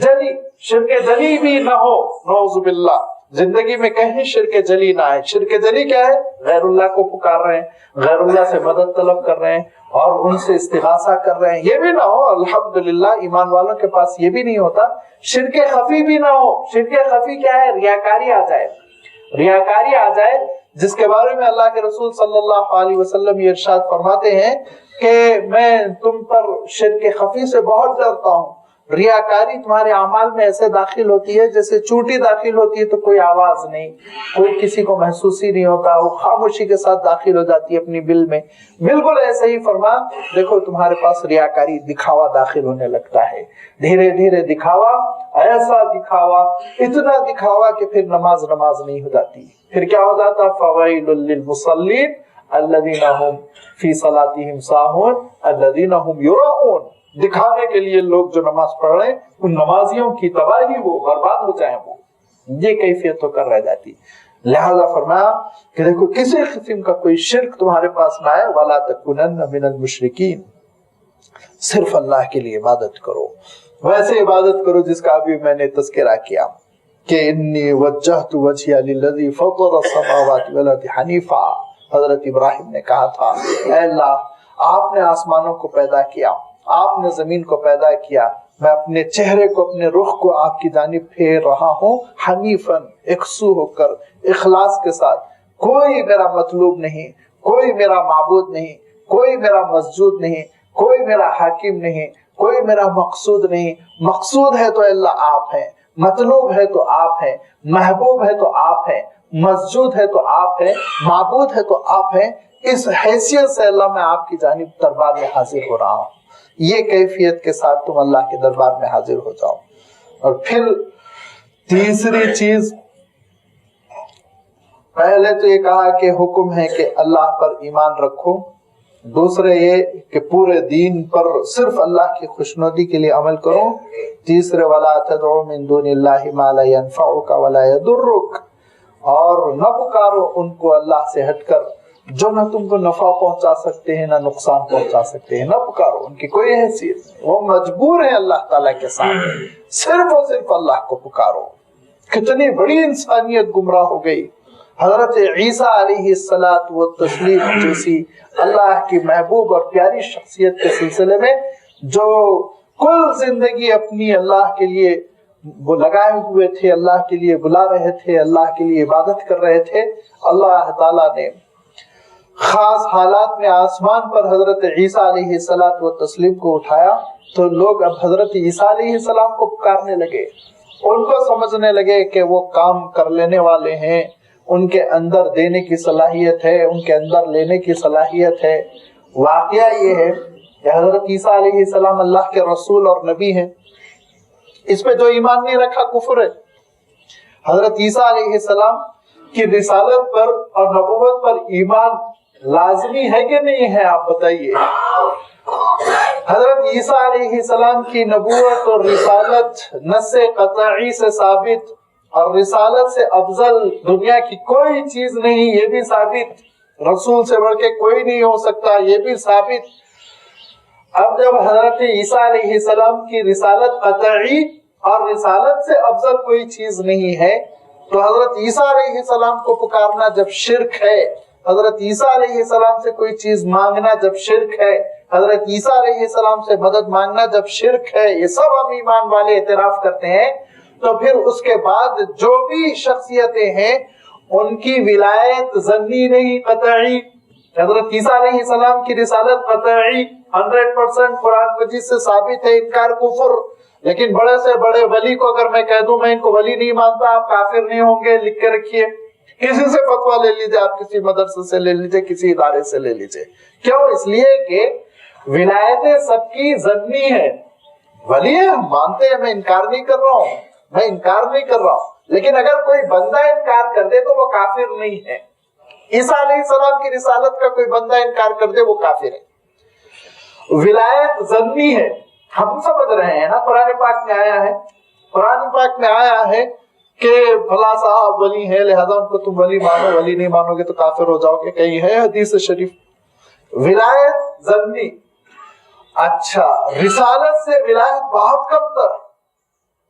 جلی۔ شرک جلی بھی نہ ہو، نعوذ باللہ، زندگی میں کہیں شرک جلی نہ آئے۔ شرک جلی کیا ہے؟ غیر اللہ کو پکار رہے ہیں، غیر اللہ سے مدد طلب کر رہے ہیں اور ان سے استغاثہ کر رہے ہیں، یہ بھی نہ ہو۔ الحمدللہ ایمان والوں کے پاس یہ بھی نہیں ہوتا۔ شرک خفی بھی نہ ہو۔ شرک خفی کیا ہے؟ ریاکاری آ جائے، ریاکاری آ جائے، جس کے بارے میں اللہ کے رسول صلی اللہ علیہ وسلم یہ ارشاد فرماتے ہیں کہ میں تم پر شرک خفی سے بہت ڈرتا ہوں۔ ریاکاری تمہارے اعمال میں ایسے داخل ہوتی ہے جیسے چونٹی داخل ہوتی ہے تو کوئی آواز نہیں، کوئی کسی کو محسوس ہی نہیں ہوتا، وہ خاموشی کے ساتھ داخل ہو جاتی ہے اپنی دل میں۔ بالکل ایسے ہی فرما دیکھو تمہارے پاس ریاکاری دکھاوا داخل ہونے لگتا ہے، دھیرے دھیرے دکھاوا، ایسا دکھاوا، اتنا دکھاوا کہ پھر نماز نہیں ہو جاتی۔ پھر کیا ہو جاتا؟ فویل للمصلین الذین هم فی صلاتهم ساہون الذین هم یراؤون۔ دکھانے کے لیے لوگ جو نماز پڑھ رہے ہیں، ان نمازیوں کی تباہی ہو، برباد ہو جائیں وہ، یہ کیفیت ہو کر رہ جاتی۔ لہذا فرمایا کہ دیکھو کسی قسم کا کوئی شرک تمہارے پاس نہ آئے، وَلَا تَكُونَنَّ مِنَ الْمُشْرِكِينَ، صرف اللہ کے لیے عبادت کرو، ویسے عبادت کرو جس کا ابھی میں نے تذکرہ کیا۔ کہ انی وجہت وجہی للذی فطر السماوات والارض حنیفا. حضرت ابراہیم نے کہا تھا اے اللہ آپ نے آسمانوں کو پیدا کیا, آپ نے زمین کو پیدا کیا, میں اپنے چہرے کو, اپنے رخ کو آپ کی جانب پھیر رہا ہوں حنیفاً, یکسو ہو کر, اخلاص کے ساتھ. کوئی میرا مطلوب نہیں, کوئی میرا معبود نہیں, کوئی میرا مسجود نہیں, کوئی میرا حاکم نہیں, کوئی میرا مقصود نہیں. مقصود ہے تو اللہ آپ ہیں, مطلوب ہے تو آپ ہیں, محبوب ہے تو آپ ہیں, مسجود ہے تو آپ ہیں, معبود ہے تو آپ ہیں. اس حیثیت سے اللہ میں آپ کی جانب دربار میں حاضر ہو رہا ہوں. یہ کیفیت کے ساتھ تم اللہ کے دربار میں حاضر ہو جاؤ. اور پھر تیسری چیز, پہلے تو یہ کہا کہ حکم ہے کہ اللہ پر ایمان رکھو, دوسرے یہ کہ پورے دین پر صرف اللہ کی خوشنودی کے لیے عمل کرو, تیسرے وَلَا تَدْعُوا مِن دُونِ اللَّهِ مَا لَا يَنفَعُكَ وَلَا يَضُرُّكَ, اور نہ پکارو ان کو اللہ سے ہٹ کر جو نہ تم کو نفع پہنچا سکتے ہیں نہ نقصان پہنچا سکتے ہیں. نہ پکارو, ان کی کوئی حیثیت نہیں, وہ مجبور ہیں اللہ تعالیٰ کے سامنے, صرف اور صرف اللہ کو پکارو. کتنی بڑی انسانیت گمراہ ہو گئی. حضرت عیسیٰ علیہ الصلاۃ والتسلیم جیسی اللہ کی محبوب اور پیاری شخصیت کے سلسلے میں جو کل زندگی اپنی اللہ کے لیے وہ لگائے ہوئے تھے, اللہ کے لیے بلا رہے تھے, اللہ کے لیے عبادت کر رہے تھے, اللہ تعالیٰ نے خاص حالات میں آسمان پر حضرت عیسیٰ علیہ الصلاۃ والتسلیم کو اٹھایا تو لوگ اب حضرت عیسیٰ علیہ السلام کو پکارنے لگے, ان کو سمجھنے لگے کہ وہ کام کر لینے والے ہیں, ان کے اندر دینے کی صلاحیت ہے, ان کے اندر لینے کی صلاحیت ہے. واقعہ یہ ہے کہ حضرت عیسیٰ علیہ السلام اللہ کے رسول اور نبی ہیں, اس پہ جو ایمان نہیں رکھا کفر ہے. حضرت عیسیٰ علیہ السلام کی رسالت پر اور نبوت پر ایمان لازمی ہے کہ نہیں ہے, آپ بتائیے. حضرت عیسیٰ علیہ السلام کی نبوت اور رسالت نص قطعی سے ثابت, اور رسالت سے افضل دنیا کی کوئی چیز نہیں, یہ بھی ثابت. رسول سے بڑھ کے کوئی نہیں ہو سکتا, یہ بھی ثابت. اب جب حضرت عیسیٰ علیہ السلام کی رسالت قطعی اور رسالت سے افضل کوئی چیز نہیں ہے تو حضرت عیسیٰ علیہ السلام کو پکارنا جب شرک ہے, حضرت عیسیٰ علیہ السلام سے کوئی چیز مانگنا جب شرک ہے, حضرت عیسیٰ علیہ السلام سے مدد مانگنا جب شرک ہے, یہ سب ہم ایمان والے اعتراف کرتے ہیں. تو پھر اس کے بعد جو بھی شخصیتیں ہیں ان کی ولایت ظنی نہیں قطعی. حضرت عیسیٰ علیہ السلام کی رسالت قطعی 100% قرآن مجید سے ثابت ہے, انکار کفر. لیکن بڑے سے بڑے ولی کو اگر میں کہہ دوں میں ان کو ولی نہیں مانتا, آپ کافر نہیں ہوں گے, لکھ کے رکھیے. کسی سے فتویٰ لے لیجئے, آپ کسی مدرسے سے لے لیجئے, کسی ادارے سے لے لیجئے. کیوں؟ اس لیے کہ ولایتیں سب کی ظنی ہے. ولی ہم مانتے ہیں, میں انکار نہیں کر رہا ہوں, میں انکار نہیں کر رہا ہوں, لیکن اگر کوئی بندہ انکار کر دے تو وہ کافر نہیں ہے. عیسیٰ علیہ السلام کی رسالت کا کوئی بندہ انکار کر دے وہ کافر ہے. ولایت ظنی ہے, ہم سمجھ رہے ہیں نا, قرآن پاک میں آیا ہے, قرآن پاک میں آیا ہے کہ فلاں صاحب ولی ہے لہذا ان کو تم ولی مانو, ولی نہیں مانو گے تو کافر ہو جاؤ گے, کہیں ہے حدیث شریف. ولایت ظنی. اچھا, رسالت سے ولایت بہت کم تر.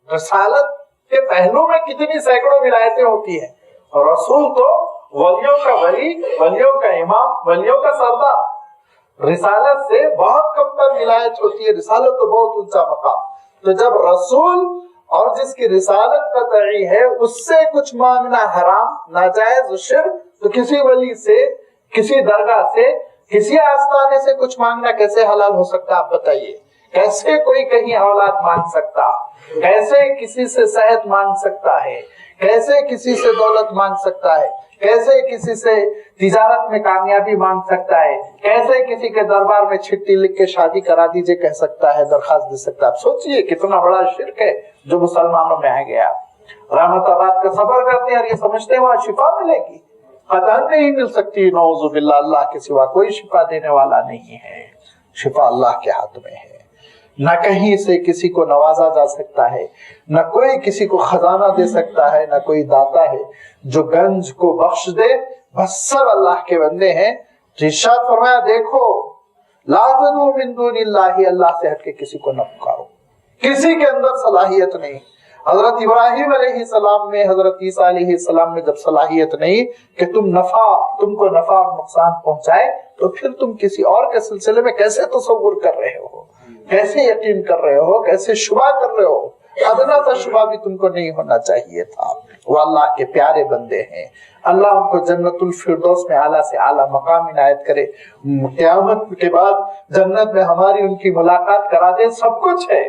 رسالت کے پہلو میں کتنی سینکڑوں ولایتیں ہوتی ہیں, اور رسول تو ولیوں کا ولی, ولیوں کا امام, ولیوں کا سردار. رسالت سے بہت کم تر ولایت ہوتی ہے. رسالت تو بہت اونچا مقام. تو جب رسول اور جس کی رسالت قطعی ہے اس سے کچھ مانگنا حرام, ناجائز, شرک, تو کسی ولی سے, کسی درگاہ سے, کسی آستانے سے کچھ مانگنا کیسے حلال ہو سکتا, آپ بتائیے. کیسے کوئی کہیں اولاد مانگ سکتا, کیسے کسی سے صحت مانگ سکتا ہے, کیسے کسی سے دولت مانگ سکتا ہے, کیسے کسی سے تجارت میں کامیابی مانگ سکتا ہے, کیسے کسی کے دربار میں چھٹی لکھ کے شادی کرا دیجئے کہہ سکتا ہے, درخواست دے سکتا ہے. آپ سوچئے کتنا بڑا شرک ہے جو مسلمانوں میں آ گیا. رحمت آباد کا سفر کرتے ہیں اور یہ سمجھتے ہیں وہاں شفا ملے گی, قطعاً نہیں مل سکتی. نعوذ باللہ, اللہ کے سوا کوئی شفا دینے والا نہیں ہے. شفا اللہ کے ہاتھ میں ہے. نہ کہیں سے کسی کو نوازا جا سکتا ہے, نہ کوئی کسی کو خزانہ دے سکتا ہے, نہ کوئی داتا ہے جو گنج کو بخش دے. بس سب اللہ کے بندے ہیں. ارشاد فرمایا دیکھو لا تدعوا من دون اللہ, اللہ سے ہٹ کے کسی کو نہ پکارو. کسی کے اندر صلاحیت نہیں. حضرت ابراہیم علیہ السلام میں، حضرت عیسیٰ علیہ السلام میں جب صلاحیت نہیں کہ تم کو نفع اور نقصان پہنچائے، تو پھر تم کسی اور کے سلسلے میں کیسے تصور کر رہے ہو، کیسے یقین کر رہے ہو، کیسے شبہ کر رہے ہو؟ ادنا سا شبہ بھی تم کو نہیں ہونا چاہیے تھا۔ وہ اللہ کے پیارے بندے ہیں، اللہ ان کو جنت الفردوس میں اعلیٰ سے اعلیٰ مقام عنایت کرے، قیامت کے بعد جنت میں ہماری ان کی ملاقات کرا دے۔ سب کچھ ہے،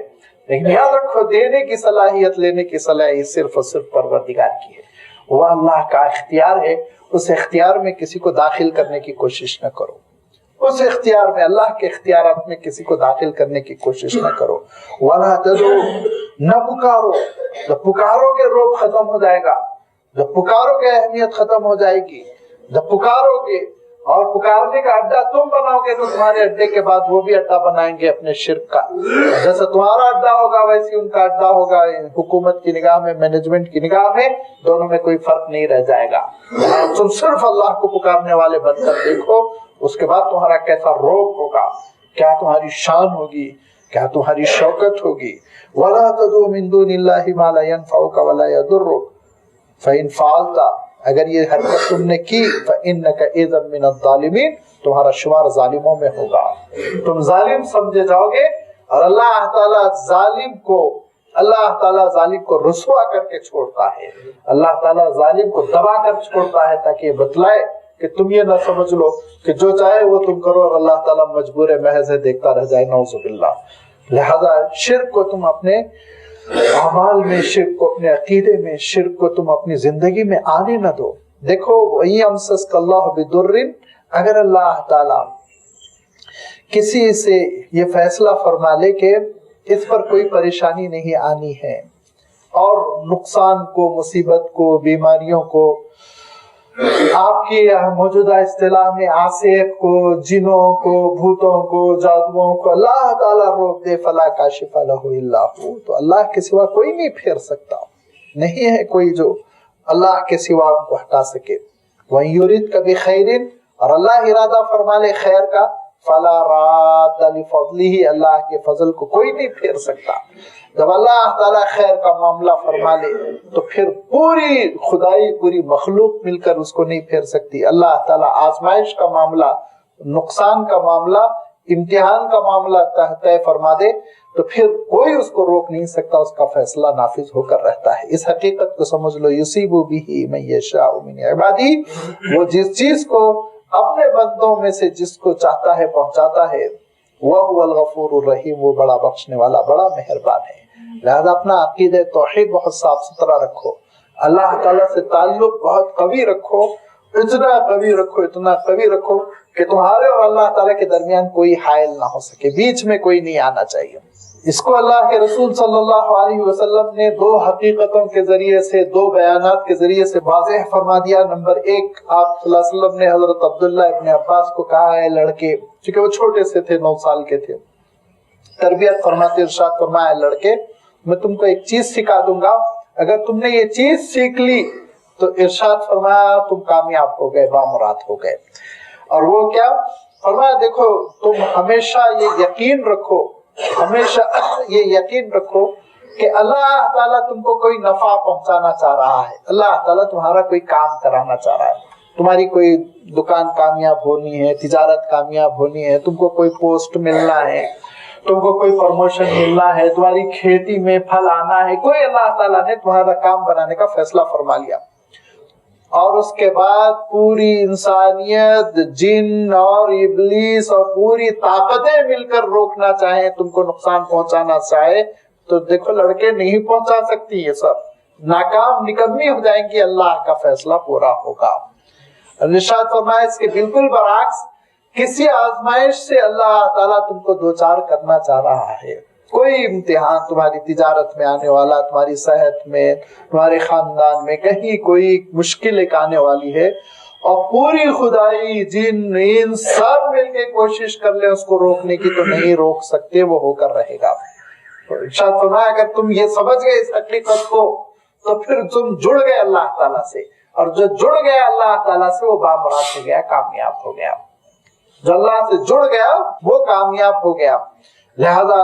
لیکن یاد رکھو دینے کی صلاحیت، لینے کی صلاحیت صرف اور صرف پروردگار کی ہے، وہ اللہ کا اختیار ہے۔ اس اختیار میں کسی کو داخل کرنے کی کوشش نہ کرو، اس اختیار میں، اللہ کے اختیارات میں کسی کو داخل کرنے کی کوشش نہ کرو۔ وَلَا تَدْعُوا، نہ پکارو، جب پکارو گے روب ختم ہو جائے گا، جب پکارو گے اہمیت ختم ہو جائے گی، جب پکارو گے اور پکارنے کا اڈا تم بناؤ گے تو تمہارے اڈے کے بعد وہ بھی اڈا بنائیں گے اپنے شرک کا۔ جیسے تمہارا اڈا ہوگا ویسے ان کا اڈا ہوگا، حکومت کی نگاہ میں، مینجمنٹ کی نگاہ میں، دونوں میں کوئی فرق نہیں رہ جائے گا۔ تم صرف اللہ کو پکارنے والے بن کر دیکھو، اس کے بعد تمہارا کیسا روب ہوگا، کیا تمہاری شان ہوگی، کیا تمہاری شوکت ہوگی۔ وَلَا تَدْعُوا مِن دُونِ اللَّهِ مَا لَا يَنفَعُكَ وَلَا يَضُرُّكَ فَإِنْ فَعَلْتَ، اگر یہ حرکت تم نے کی، فَإِنَّكَ إِذًا مِنَ الظَّالِمِينَ، تمہارا شمار ظالموں میں ہوگا، تم ظالم سمجھے جاؤ گے۔ اور اللہ تعالیٰ ظالم کو رسوا کر کے چھوڑتا ہے، اللہ تعالیٰ ظالم کو دبا کر چھوڑتا ہے تاکہ یہ بتلائے کہ تم یہ نہ سمجھ لو کہ جو چاہے وہ تم کرو اور اللہ تعالیٰ مجبور محض ہے دیکھتا رہ جائے، نعوذ باللہ۔ لہذا شرک کو تم اپنے اعمال میں، شرک کو اپنے عقیدے میں، شرک کو تم اپنی زندگی میں آنے نہ دو۔ دیکھو وَإِيَمْسَسْكَ اللَّهُ بِضُرٍّ، اگر اللہ تعالیٰ کسی سے یہ فیصلہ فرما لے کہ اس پر کوئی پریشانی نہیں آنی ہے، اور نقصان کو، مصیبت کو، بیماریوں کو، آپ کی موجودہ اصطلاح میں آسیب کو، جنوں کو، بھوتوں کو، جادوؤں کو اللہ تعالیٰ روک دے، فلا کاشف لہ الا ہو، تو اللہ کے سوا کوئی نہیں پھیر سکتا، نہیں ہے کوئی جو اللہ کے سوا ان کو ہٹا سکے۔ وَإِن يُرِدْكَ بِخَيْرٍ، اور اللہ ارادہ فرما لے خیر کا، فلا راد لفضلہ، اللہ کے فضل کو کوئی نہیں پھیر سکتا۔ جب اللہ تعالیٰ خیر کا معاملہ فرما لے تو پھر پوری خدائی، پوری مخلوق مل کر اس کو نہیں پھیر سکتی۔ اللہ تعالیٰ آزمائش کا معاملہ، نقصان کا معاملہ، امتحان کا معاملہ طے فرما دے تو پھر کوئی اس کو روک نہیں سکتا، اس کا فیصلہ نافذ ہو کر رہتا ہے۔ اس حقیقت کو سمجھ لو، یصیب بہ من یشاء من عبادہ، وہ جس چیز کو اپنے بندوں میں سے جس کو چاہتا ہے پہنچاتا ہے، وَهُوَ الْغَفُورُ الرَّحِيمُ، وہ بڑا بخشنے والا، بڑا مہربان ہے۔ لہذا اپنا عقیدہ توحید بہت صاف ستھرا رکھو، اللہ تعالیٰ سے تعلق بہت قوی رکھو، اتنا قوی رکھو، اتنا قوی رکھو کہ تمہارے اور اللہ تعالیٰ کے درمیان کوئی حائل نہ ہو سکے، بیچ میں کوئی نہیں آنا چاہیے۔ اس کو اللہ کے رسول صلی اللہ علیہ وسلم نے دو حقیقتوں کے ذریعے سے، دو بیانات کے ذریعے سے واضح فرما دیا۔ نمبر ایک، آپ صلی اللہ علیہ وسلم نے حضرت عبداللہ ابن عباس کو کہا ہے، لڑکے، چونکہ وہ چھوٹے سے تھے، 9 سال کے تھے، تربیت فرماتے ارشاد فرمایا، لڑکے میں تم کو ایک چیز سکھا دوں گا، اگر تم نے یہ چیز سیکھ لی تو ارشاد فرمایا تم کامیاب ہو گئے، بامراد ہو گئے۔ اور وہ کیا فرمایا؟ دیکھو تم ہمیشہ یہ یقین رکھو، ہمیشہ یہ یقین رکھو کہ اللہ تعالیٰ تم کو کوئی نفع پہنچانا چاہ رہا ہے، اللہ تعالیٰ تمہارا کوئی کام کرانا چاہ رہا ہے، تمہاری کوئی دکان کامیاب ہونی ہے، تجارت کامیاب ہونی ہے، تم کو کوئی پوسٹ ملنا ہے، تم کو کوئی پروموشن ملنا ہے، تمہاری کھیتی میں پھل آنا ہے، کوئی اللہ تعالیٰ نے تمہارا کام بنانے کا فیصلہ فرما لیا، اور اس کے بعد پوری انسانیت، جن اور ابلیس اور پوری طاقتیں مل کر روکنا چاہیں، تم کو نقصان پہنچانا چاہے، تو دیکھو لڑکے نہیں پہنچا سکتی، یہ سب ناکام نکمی ہو جائیں گی، اللہ کا فیصلہ پورا ہوگا۔ ارشاد فرمایا اس کے بالکل برعکس، کسی آزمائش سے اللہ تعالیٰ تم کو دوچار کرنا چاہ رہا ہے، کوئی امتحان تمہاری تجارت میں آنے والا، تمہاری صحت میں، تمہارے خاندان میں کہیں کوئی مشکل ایک آنے والی ہے، اور پوری خدائی، جن ان سب مل کے کوشش کر لیں اس کو روکنے کی تو نہیں روک سکتے، وہ ہو کر رہے گا۔ ارشاد فرمایا اگر تم یہ سمجھ گئے اس حقیقت کو تو پھر تم جڑ گئے اللہ تعالیٰ سے، اور جو جڑ گیا اللہ تعالیٰ سے وہ بامراد ہو گیا، کامیاب ہو گیا۔ جو اللہ سے جڑ گیا وہ کامیاب ہو گیا۔ لہذا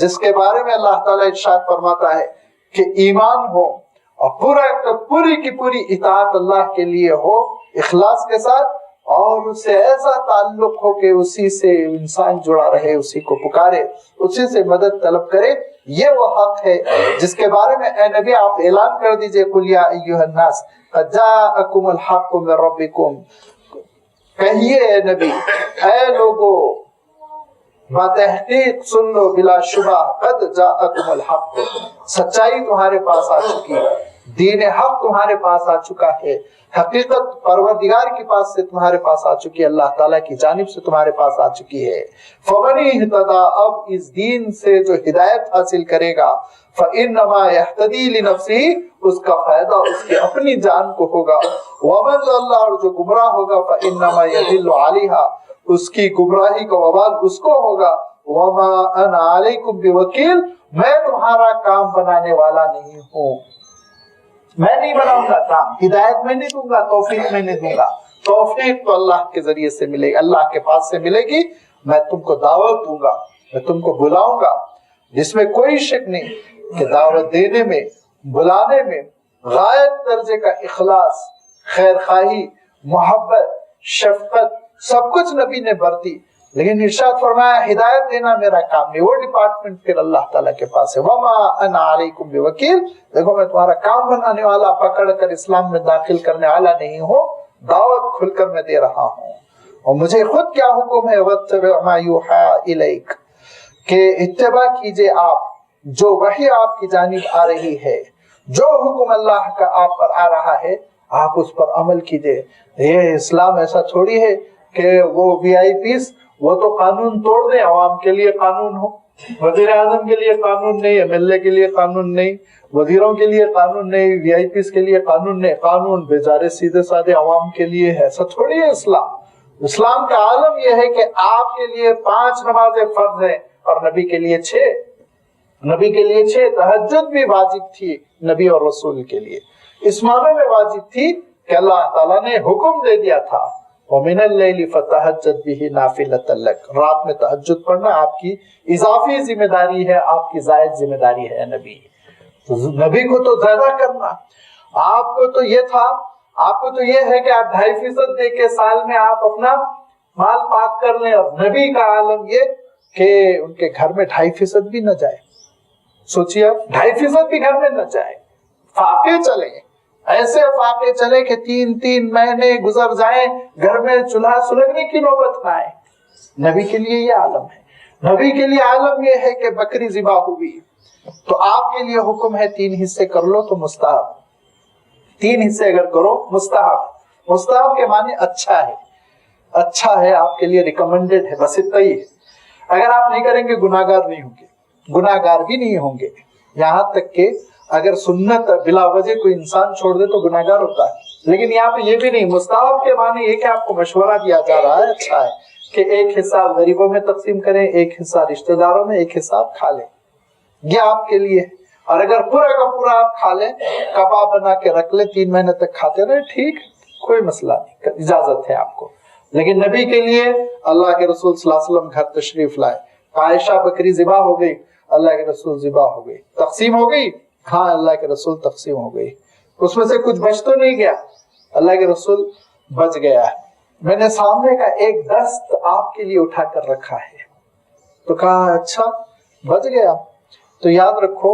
جس کے بارے میں اللہ تعالیٰ ارشاد فرماتا ہے کہ ایمان ہو اور پوری کی پوری اطاعت اللہ کے لیے ہو اخلاص کے ساتھ، اور اس سے ایسا تعلق ہو کہ اسی سے انسان جڑا رہے، اسی کو پکارے، اسی سے مدد طلب کرے. یہ وہ حق ہے جس کے بارے میں اے نبی آپ اعلان کر دیجئے، قُلْ يَا أَيُّهَا النَّاسِ قَدْ جَاءَكُمُ الْحَقُّ مِنْ رَبِّكُمْ، کہیے اے نبی، اے لوگو بتحقیق سن لو، بلا شبہ قد جاءکم الحق، سچائی تمہارے پاس آ چکی ہے، دین حق تمہارے پاس آ چکا ہے، حقیقت پروردگار کے پاس سے تمہارے پاس آ چکی ہے، اللہ تعالیٰ کی جانب سے تمہارے پاس آ چکی ہے. فَمَنِ اهْتَدَىٰ، اب اس دین سے جو ہدایت حاصل کرے گا، فَإِنَّمَا يَهْتَدِي لِنَفْسِهِ، اس کا فائدہ اس کی اپنی جان کو ہوگا. وَمَنْ ضَلَّ، اور جو گمراہ ہوگا، فَإِنَّمَا يَضِلُّ عَلَيْهَا، اس کی گمراہی کا وبال اس کو ہوگا. وَمَا أَنَا عَلَيْكُمْ بِوَكِيلٍ، میں تمہارا کام بنانے والا نہیں ہوں، میں نہیں بناؤں گا کام، ہدایت میں نہیں دوں گا، توفیق میں نہیں دوں گا. توفیق تو اللہ کے ذریعے سے ملے گی، اللہ کے پاس سے ملے گی. میں تم کو دعوت دوں گا، میں تم کو بلاؤں گا، جس میں کوئی شک نہیں کہ دعوت دینے میں، بلانے میں غائب درجے کا اخلاص، خیر خواہی، محبت، شفقت سب کچھ نبی نے برتی. لیکن ارشاد فرمایا ہدایت دینا میرا کام نہیں، وہ ڈپارٹمنٹ پھر اللہ تعالیٰ کے پاس ہے. وما انا علیکم بوکیل، دیکھو میں تمہارا کام بنانے والا، پکڑ کر اسلام میں داخل کرنے والا نہیں ہوں، دعوت کھل کر میں دے رہا ہوں. اور مجھے خود کیا حکم ہے، واتبع ما یوحی الیک، کہ اتباع کیجئے آپ جو وحی آپ کی جانب آ رہی ہے، جو حکم اللہ کا آپ پر آ رہا ہے آپ اس پر عمل کیجئے. یہ اسلام ایسا تھوڑی ہے کہ وہ وی آئی پیز وہ تو قانون توڑ دیں، عوام کے لیے قانون ہو، وزیر اعظم کے لیے قانون نہیں، ایم ایل اے کے لیے قانون نہیں، وزیروں کے لیے قانون نہیں، وی آئی پیز کے لیے قانون نہیں. قانون بیچارے سیدھے سادے عوام کے لیے ہے. ایسا تھوڑی ہے اسلام. اسلام کا عالم یہ ہے کہ آپ کے لیے 5 نمازیں فرض ہیں اور نبی کے لیے 6. نبی کے لیے 6. تہجد بھی واجب تھی نبی اور رسول کے لیے، اس معنی میں واجب تھی کہ اللہ تعالیٰ نے حکم دے دیا تھا وَمِنَ اللَّيْلِ فَتَهَجَّدْ بِهِ نَافِلَةً لَكَ، رات میں تہجد پڑھنا آپ کی اضافی ذمہ داری ہے، آپ کی زائد ذمہ داری ہے. نبی کو تو زیادہ کرنا، آپ کو تو یہ تھا، آپ کو تو یہ ہے کہ آپ 2.5% دے کے سال میں آپ اپنا مال پاک کر لیں. اور نبی کا عالم یہ کہ ان کے گھر میں 2.5% بھی نہ جائے. سوچیے آپ 2.5% بھی گھر میں نہ جائے، فاقے چلیں، ایسے فاقے چلے کہ 3 مہینے گزر جائیں، گھر میں چولہا سلگنے کی نوبت نہ آئے. نبی کے لیے یہ عالم ہے. نبی کے لیے عالم یہ ہے کہ بکری ذبح ہوئی تو آپ کے لیے حکم ہے 3 حصے کر لو تو مستحب. 3 حصے اگر کرو مستحب. مستحب کے معنی اچھا ہے، اچھا ہے آپ کے لیے، ریکمنڈڈ ہے، بس اتنا ہی ہے. اگر آپ نہیں کریں گے گناہگار نہیں ہوں گے، گناہگار بھی نہیں ہوں گے. یہاں تک کہ اگر سنت بلا وجہ کوئی انسان چھوڑ دے تو گناہگار ہوتا ہے. لیکن یہاں پہ یہ بھی نہیں. مستحب کے معنی یہ کہ آپ کو مشورہ دیا جا رہا ہے، اچھا ہے کہ ایک حصہ غریبوں میں تقسیم کریں، ایک حصہ رشتہ داروں میں، ایک حصہ آپ کھا لیں، یہ آپ کے لیے. اور اگر پورا کا پورا آپ کھا لیں، کباب بنا کے رکھ لیں، 3 مہینے تک کھاتے رہے، ٹھیک، کوئی مسئلہ نہیں، اجازت ہے آپ کو. لیکن نبی کے لیے اللہ کے رسول صلی اللہ علیہ وسلم گھر تشریف لائے، عائشہ بکری ذبح ہو گئی، اللہ کے رسول ذبح ہو گئی. تقسیم ہو گئی، ہاں اللہ کے رسول تقسیم ہو گئی. اس میں سے کچھ بچ تو نہیں گیا، اللہ کے رسول بچ گیا. میں نے سامنے کا ایک دست آپ کے لیے اٹھا کر رکھا ہے، تو کہا اچھا بچ گیا. تو یاد رکھو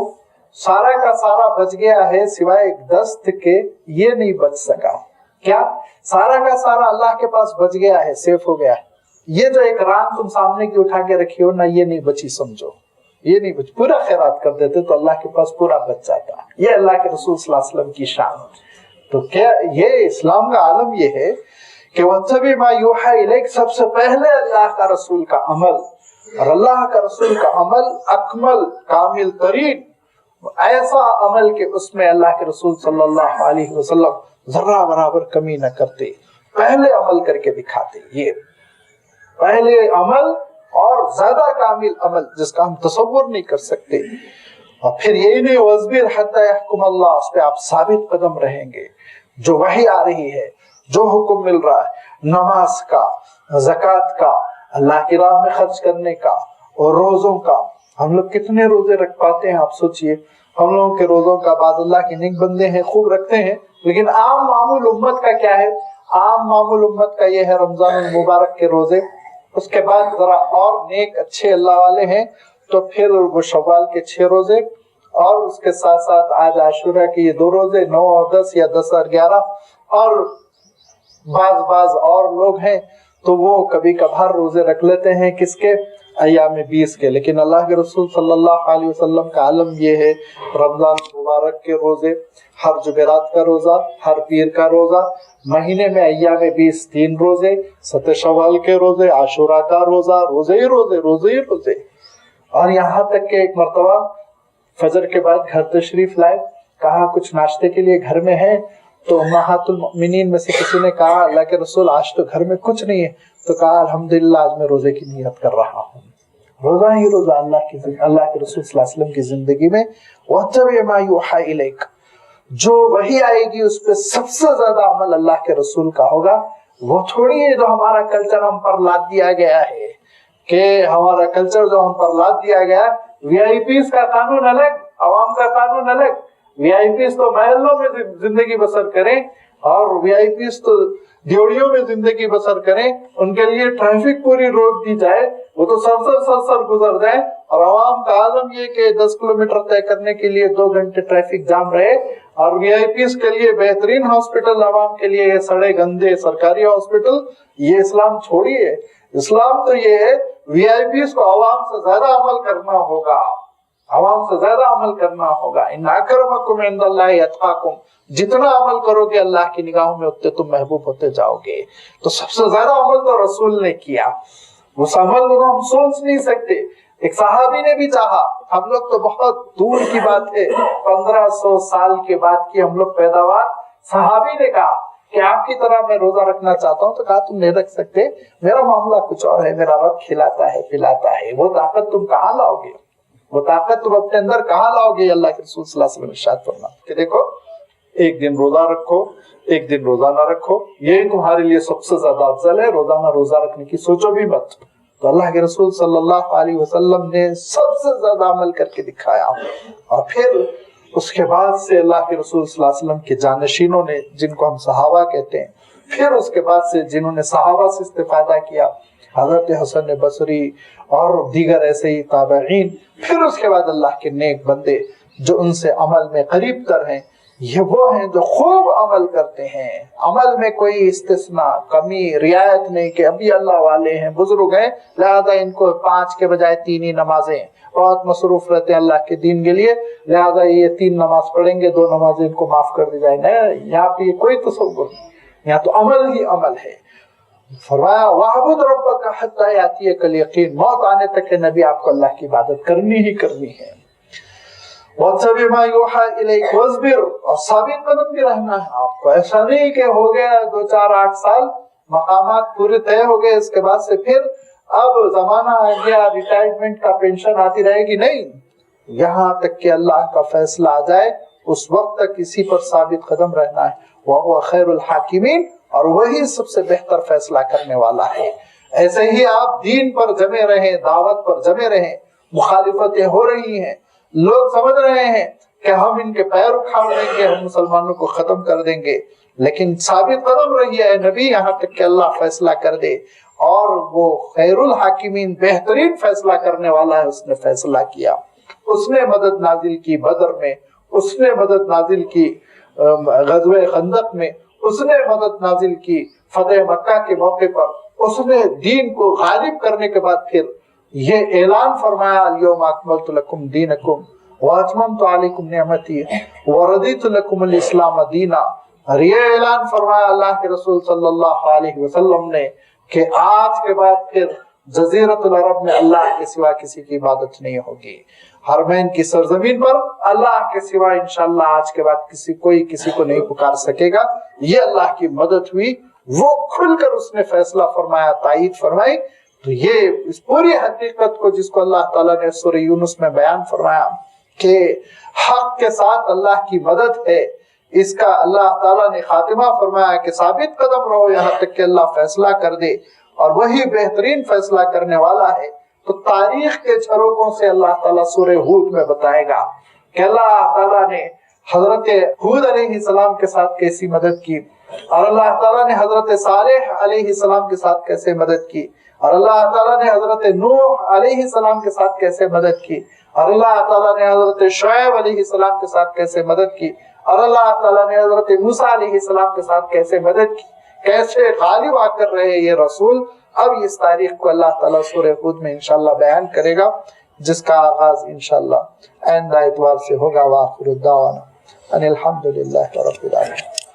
سارا کا سارا بچ گیا ہے سوائے ایک دست کے، یہ نہیں بچ سکا. کیا سارا کا سارا اللہ کے پاس بچ گیا ہے، سیف ہو گیا ہے. یہ جو ایک ران تم سامنے کی اٹھا کے رکھی ہو نا، یہ نہیں بچی، سمجھو یہ نہیں بچ. پورا خیرات کر دیتے تو اللہ کے پاس پورا بچ جاتا. یہ اللہ کے رسول صلی اللہ علیہ وسلم کی شان. تو کیا یہ اسلام کا عالم یہ ہے کہ وَاتَّبِعْ مَا يُوحَىٰ إِلَيْكَ، سب سے پہلے اللہ کا رسول کا عمل، اور اللہ کا رسول کا عمل اکمل کامل ترین، ایسا عمل کہ اس میں اللہ کے رسول صلی اللہ علیہ وسلم ذرہ برابر کمی نہ کرتے، پہلے عمل کر کے دکھاتے. یہ پہلے عمل اور زیادہ کامل عمل جس کا ہم تصور نہیں کر سکتے. اور پھر یہی نہیں، وَاصْبِرْ حَتَّىٰ يَحْكُمَ اللَّهُ، اس پہ آپ ثابت قدم رہیں گے. جو وحی آ رہی ہے، جو حکم مل رہا ہے، نماز کا، زکوٰۃ کا، اللہ کی راہ میں خرچ کرنے کا، اور روزوں کا، ہم لوگ کتنے روزے رکھ پاتے ہیں آپ سوچئے. ہم لوگوں کے روزوں کا بعض اللہ کے نیک بندے ہیں خوب رکھتے ہیں, لیکن عام معمول امت کا کیا ہے؟ عام معمول امت کا یہ ہے رمضان المبارک کے روزے. اس کے بعد ذرا اور نیک اچھے اللہ والے ہیں تو پھر وہ شوال کے 6 روزے, اور اس کے ساتھ ساتھ آج عاشورہ کے یہ 2 روزے 9 اور 10 یا 10 اور 11, اور بعض اور لوگ ہیں تو وہ کبھی کبھار روزے رکھ لیتے ہیں کس کے؟ ایام 20 کے. لیکن اللہ کے رسول صلی اللہ علیہ وسلم کا علم یہ ہے رمضان مبارک کے روزے, ہر جمعرات کا روزہ, ہر پیر کا روزہ, مہینے میں ایام 20 3 روزے, 7 شوال کے روزے, عاشورہ کا روزہ, روزے ہی روزے, روزے ہی روزے. اور یہاں تک کہ ایک مرتبہ فجر کے بعد گھر تشریف لائے, کہا کچھ ناشتے کے لیے گھر میں ہے, تو امہات المؤمنین میں سے کسی نے کہا اللہ کے رسول آج تو گھر میں کچھ نہیں ہے, تو کہا الحمدللہ آج میں روزے کی نیت کر رہا ہوں. روزہ ہی روزہ اللہ کے رسول صلی اللہ علیہ وسلم کی زندگی میں. وَاتَّبِعْ مَا يُوحَىٰ إِلَيْكَ, جو وحی آئے گی اس پہ سب سے زیادہ عمل اللہ کے رسول کا ہوگا. وہ تھوڑی ہے جو ہمارا کلچر ہم پر لاد دیا گیا ہے, کہ ہمارا کلچر جو ہم پر لاد دیا گیا, وی آئی پیز کا قانون الگ, عوام کا قانون الگ. وی آئی پیز تو محلوں میں زندگی بسر کریں, اور وی آئی پیز تو ڈیوڑیوں میں زندگی بسر کریں, ان کے لیے ٹریفک پوری روک دی جائے, وہ تو سر گزر جائے. اور عوام کا عالم یہ کہ 10 کلومیٹر طے کرنے کے لیے 2 گھنٹے ٹریفک جام رہے, اور وی آئی پیز کے لیے بہترین ہاسپٹل عوام کے لیے یہ سڑے گندے سرکاری ہاسپٹل. یہ اسلام چھوڑیے. اسلام تو یہ ہے وی آئی پیز کو عوام سے زیادہ عمل کرنا ہوگا, عوام سے زیادہ عمل کرنا ہوگا. ان اکرمکم عند اللہ اتقاکم, جتنا عمل کرو گے اللہ کی نگاہوں میں اتنے تم محبوب ہوتے جاؤ گے. تو سب سے زیادہ عمل تو رسول نے کیا, اس عمل کو ہم سوچ نہیں سکتے. ایک صحابی نے بھی چاہا, ہم لوگ تو بہت دور کی بات ہے, 1500 سال کے بعد کی ہم لوگ پیداوار. صحابی نے کہا کہ آپ کی طرح میں روزہ رکھنا چاہتا ہوں, تو کہا تم نہیں رکھ سکتے, میرا معاملہ کچھ اور ہے, میرا رب کھلاتا ہے پلاتا ہے. وہ طاقت تم کہاں لاؤ گے, وہ طاقت تم اپنے اندر کہاں لاؤ گے؟ اللہ کے رسول صلی اللہ علیہ وسلم ارشاد فرماتے کہ دیکھو, ایک دن روزہ رکھو, ایک دن روزہ نہ رکھو, یہی تمہارے لیے سب سے زیادہ افضل ہے. روزانہ روزہ رکھنے کی سوچو بھی مت. تو اللہ کے رسول صلی اللہ علیہ وسلم نے سب سے زیادہ عمل کر کے دکھایا. اور پھر اس کے بعد سے اللہ کے رسول صلی اللہ علیہ وسلم کے جانشینوں نے, جن کو ہم صحابہ کہتے ہیں, پھر اس کے بعد سے جنہوں نے صحابہ سے استفادہ کیا, حضرت حسن بصری اور دیگر ایسے ہی تابعین, پھر اس کے بعد اللہ کے نیک بندے جو ان سے عمل میں قریب تر ہیں, یہ وہ ہیں جو خوب عمل کرتے ہیں. عمل میں کوئی استثناء, کمی, رعایت نہیں کہ ابھی اللہ والے ہیں, بزرگ ہیں, لہذا ان کو 5 کے بجائے 3 ہی نمازیں, بہت مصروف رہتے ہیں اللہ کے دین کے لیے, لہذا یہ 3 نماز پڑھیں گے, 2 نمازیں ان کو معاف کر دی جائے. نہیں, یہاں پہ کوئی تصور نہیں, یہاں تو عمل ہی عمل ہے. فرمایا وَاعْبُدْ رَبَّكَ حَتَّىٰ يَأْتِيَكَ الْيَقِينُ, موت آنے تک کہ نبی آپ کو اللہ کی عبادت کرنی ہی کرنی ہے. وَاتَّبِعْ مَا يُوحَىٰ إِلَيْكَ وَاصْبِرْ, اور ثابت قدم بھی رہنا ہے آپ کو. ایسا نہیں کہ ہو گیا 2 4 8 سال, مقامات پورے طے ہو گئے, اس کے بعد سے پھر اب زمانہ آ گیا ریٹائرمنٹ کا, پینشن آتی رہے گی. نہیں, یہاں تک کہ اللہ کا فیصلہ آ جائے اس وقت تک اسی پر ثابت قدم رہنا ہے. وَهُوَ خَيْرُ الْحَاكِمِينَ, اور وہی سب سے بہتر فیصلہ کرنے والا ہے. ایسے ہی آپ دین پر جمے رہیں, دعوت پر جمے رہیں. مخالفتیں ہو رہی ہیں, لوگ سمجھ رہے ہیں کہ ہم ان کے پیر اکھاڑ دیں گے, ہم مسلمانوں کو ختم کر دیں گے, لیکن ثابت قدم رہی ہے نبی یہاں تک کہ اللہ فیصلہ کر دے. اور وہ خیر الحاکمین, بہترین فیصلہ کرنے والا ہے. اس نے فیصلہ کیا, اس نے مدد نازل کی بدر میں, اس نے مدد نازل کی غزوہ خندق میں, اس نے مدد نازل کی فتح مکہ کے موقع پر. اس نے دین کو غالب کرنے کے بعد پھر یہ اعلان فرمایا الیوم اکملت لکم دینکم واتممت علیکم نعمتی ورضیت لکم الاسلام دینا. اور یہ اعلان فرمایا اللہ کے رسول صلی اللہ علیہ وسلم نے کہ آج کے بعد پھر جزیرۃ العرب میں اللہ کے سوا کسی کی عبادت نہیں ہوگی. حرمین کی سرزمین پر اللہ کے سوا انشاءاللہ آج کے بعد کوئی کسی کو نہیں پکار سکے گا. یہ اللہ کی مدد ہوئی, وہ کھل کر اس نے فیصلہ فرمایا, تائید فرمائی. تو یہ اس پوری حقیقت کو جس کو اللہ تعالیٰ نے سورہ یونس میں بیان فرمایا کہ حق کے ساتھ اللہ کی مدد ہے, اس کا اللہ تعالیٰ نے خاتمہ فرمایا کہ ثابت قدم رہو یہاں تک کہ اللہ فیصلہ کر دے, اور وہی بہترین فیصلہ کرنے والا ہے. تو تاریخ کے جھروکوں سے اللہ تعالیٰ سورہ ہود میں بتائے گا کہ اللہ تعالیٰ نے حضرت ہود علیہ السلام کے ساتھ کیسی مدد کی، اور اللہ تعالیٰ نے حضرت صالح علیہ السلام کے ساتھ کیسے مدد کی، اور اللہ تعالیٰ نے حضرت نوح علیہ السلام کے ساتھ کیسے مدد کی، اور اللہ تعالیٰ نے حضرت شعیب علیہ السلام کے ساتھ کیسے مدد کی، اور اللہ تعالیٰ نے حضرت موسیٰ علیہ السلام کے ساتھ کیسے مدد کی، کیسے غالب آ کر رہے یہ رسول۔ اب اس تاریخ کو اللہ تعالیٰ سورہ ہود میں انشاءاللہ بیان کرے گا، جس کا آغاز انشاءاللہ آئندہ اتوار سے ہوگا۔ وآخر الدعوانا ان الحمدللہ رب العالمین۔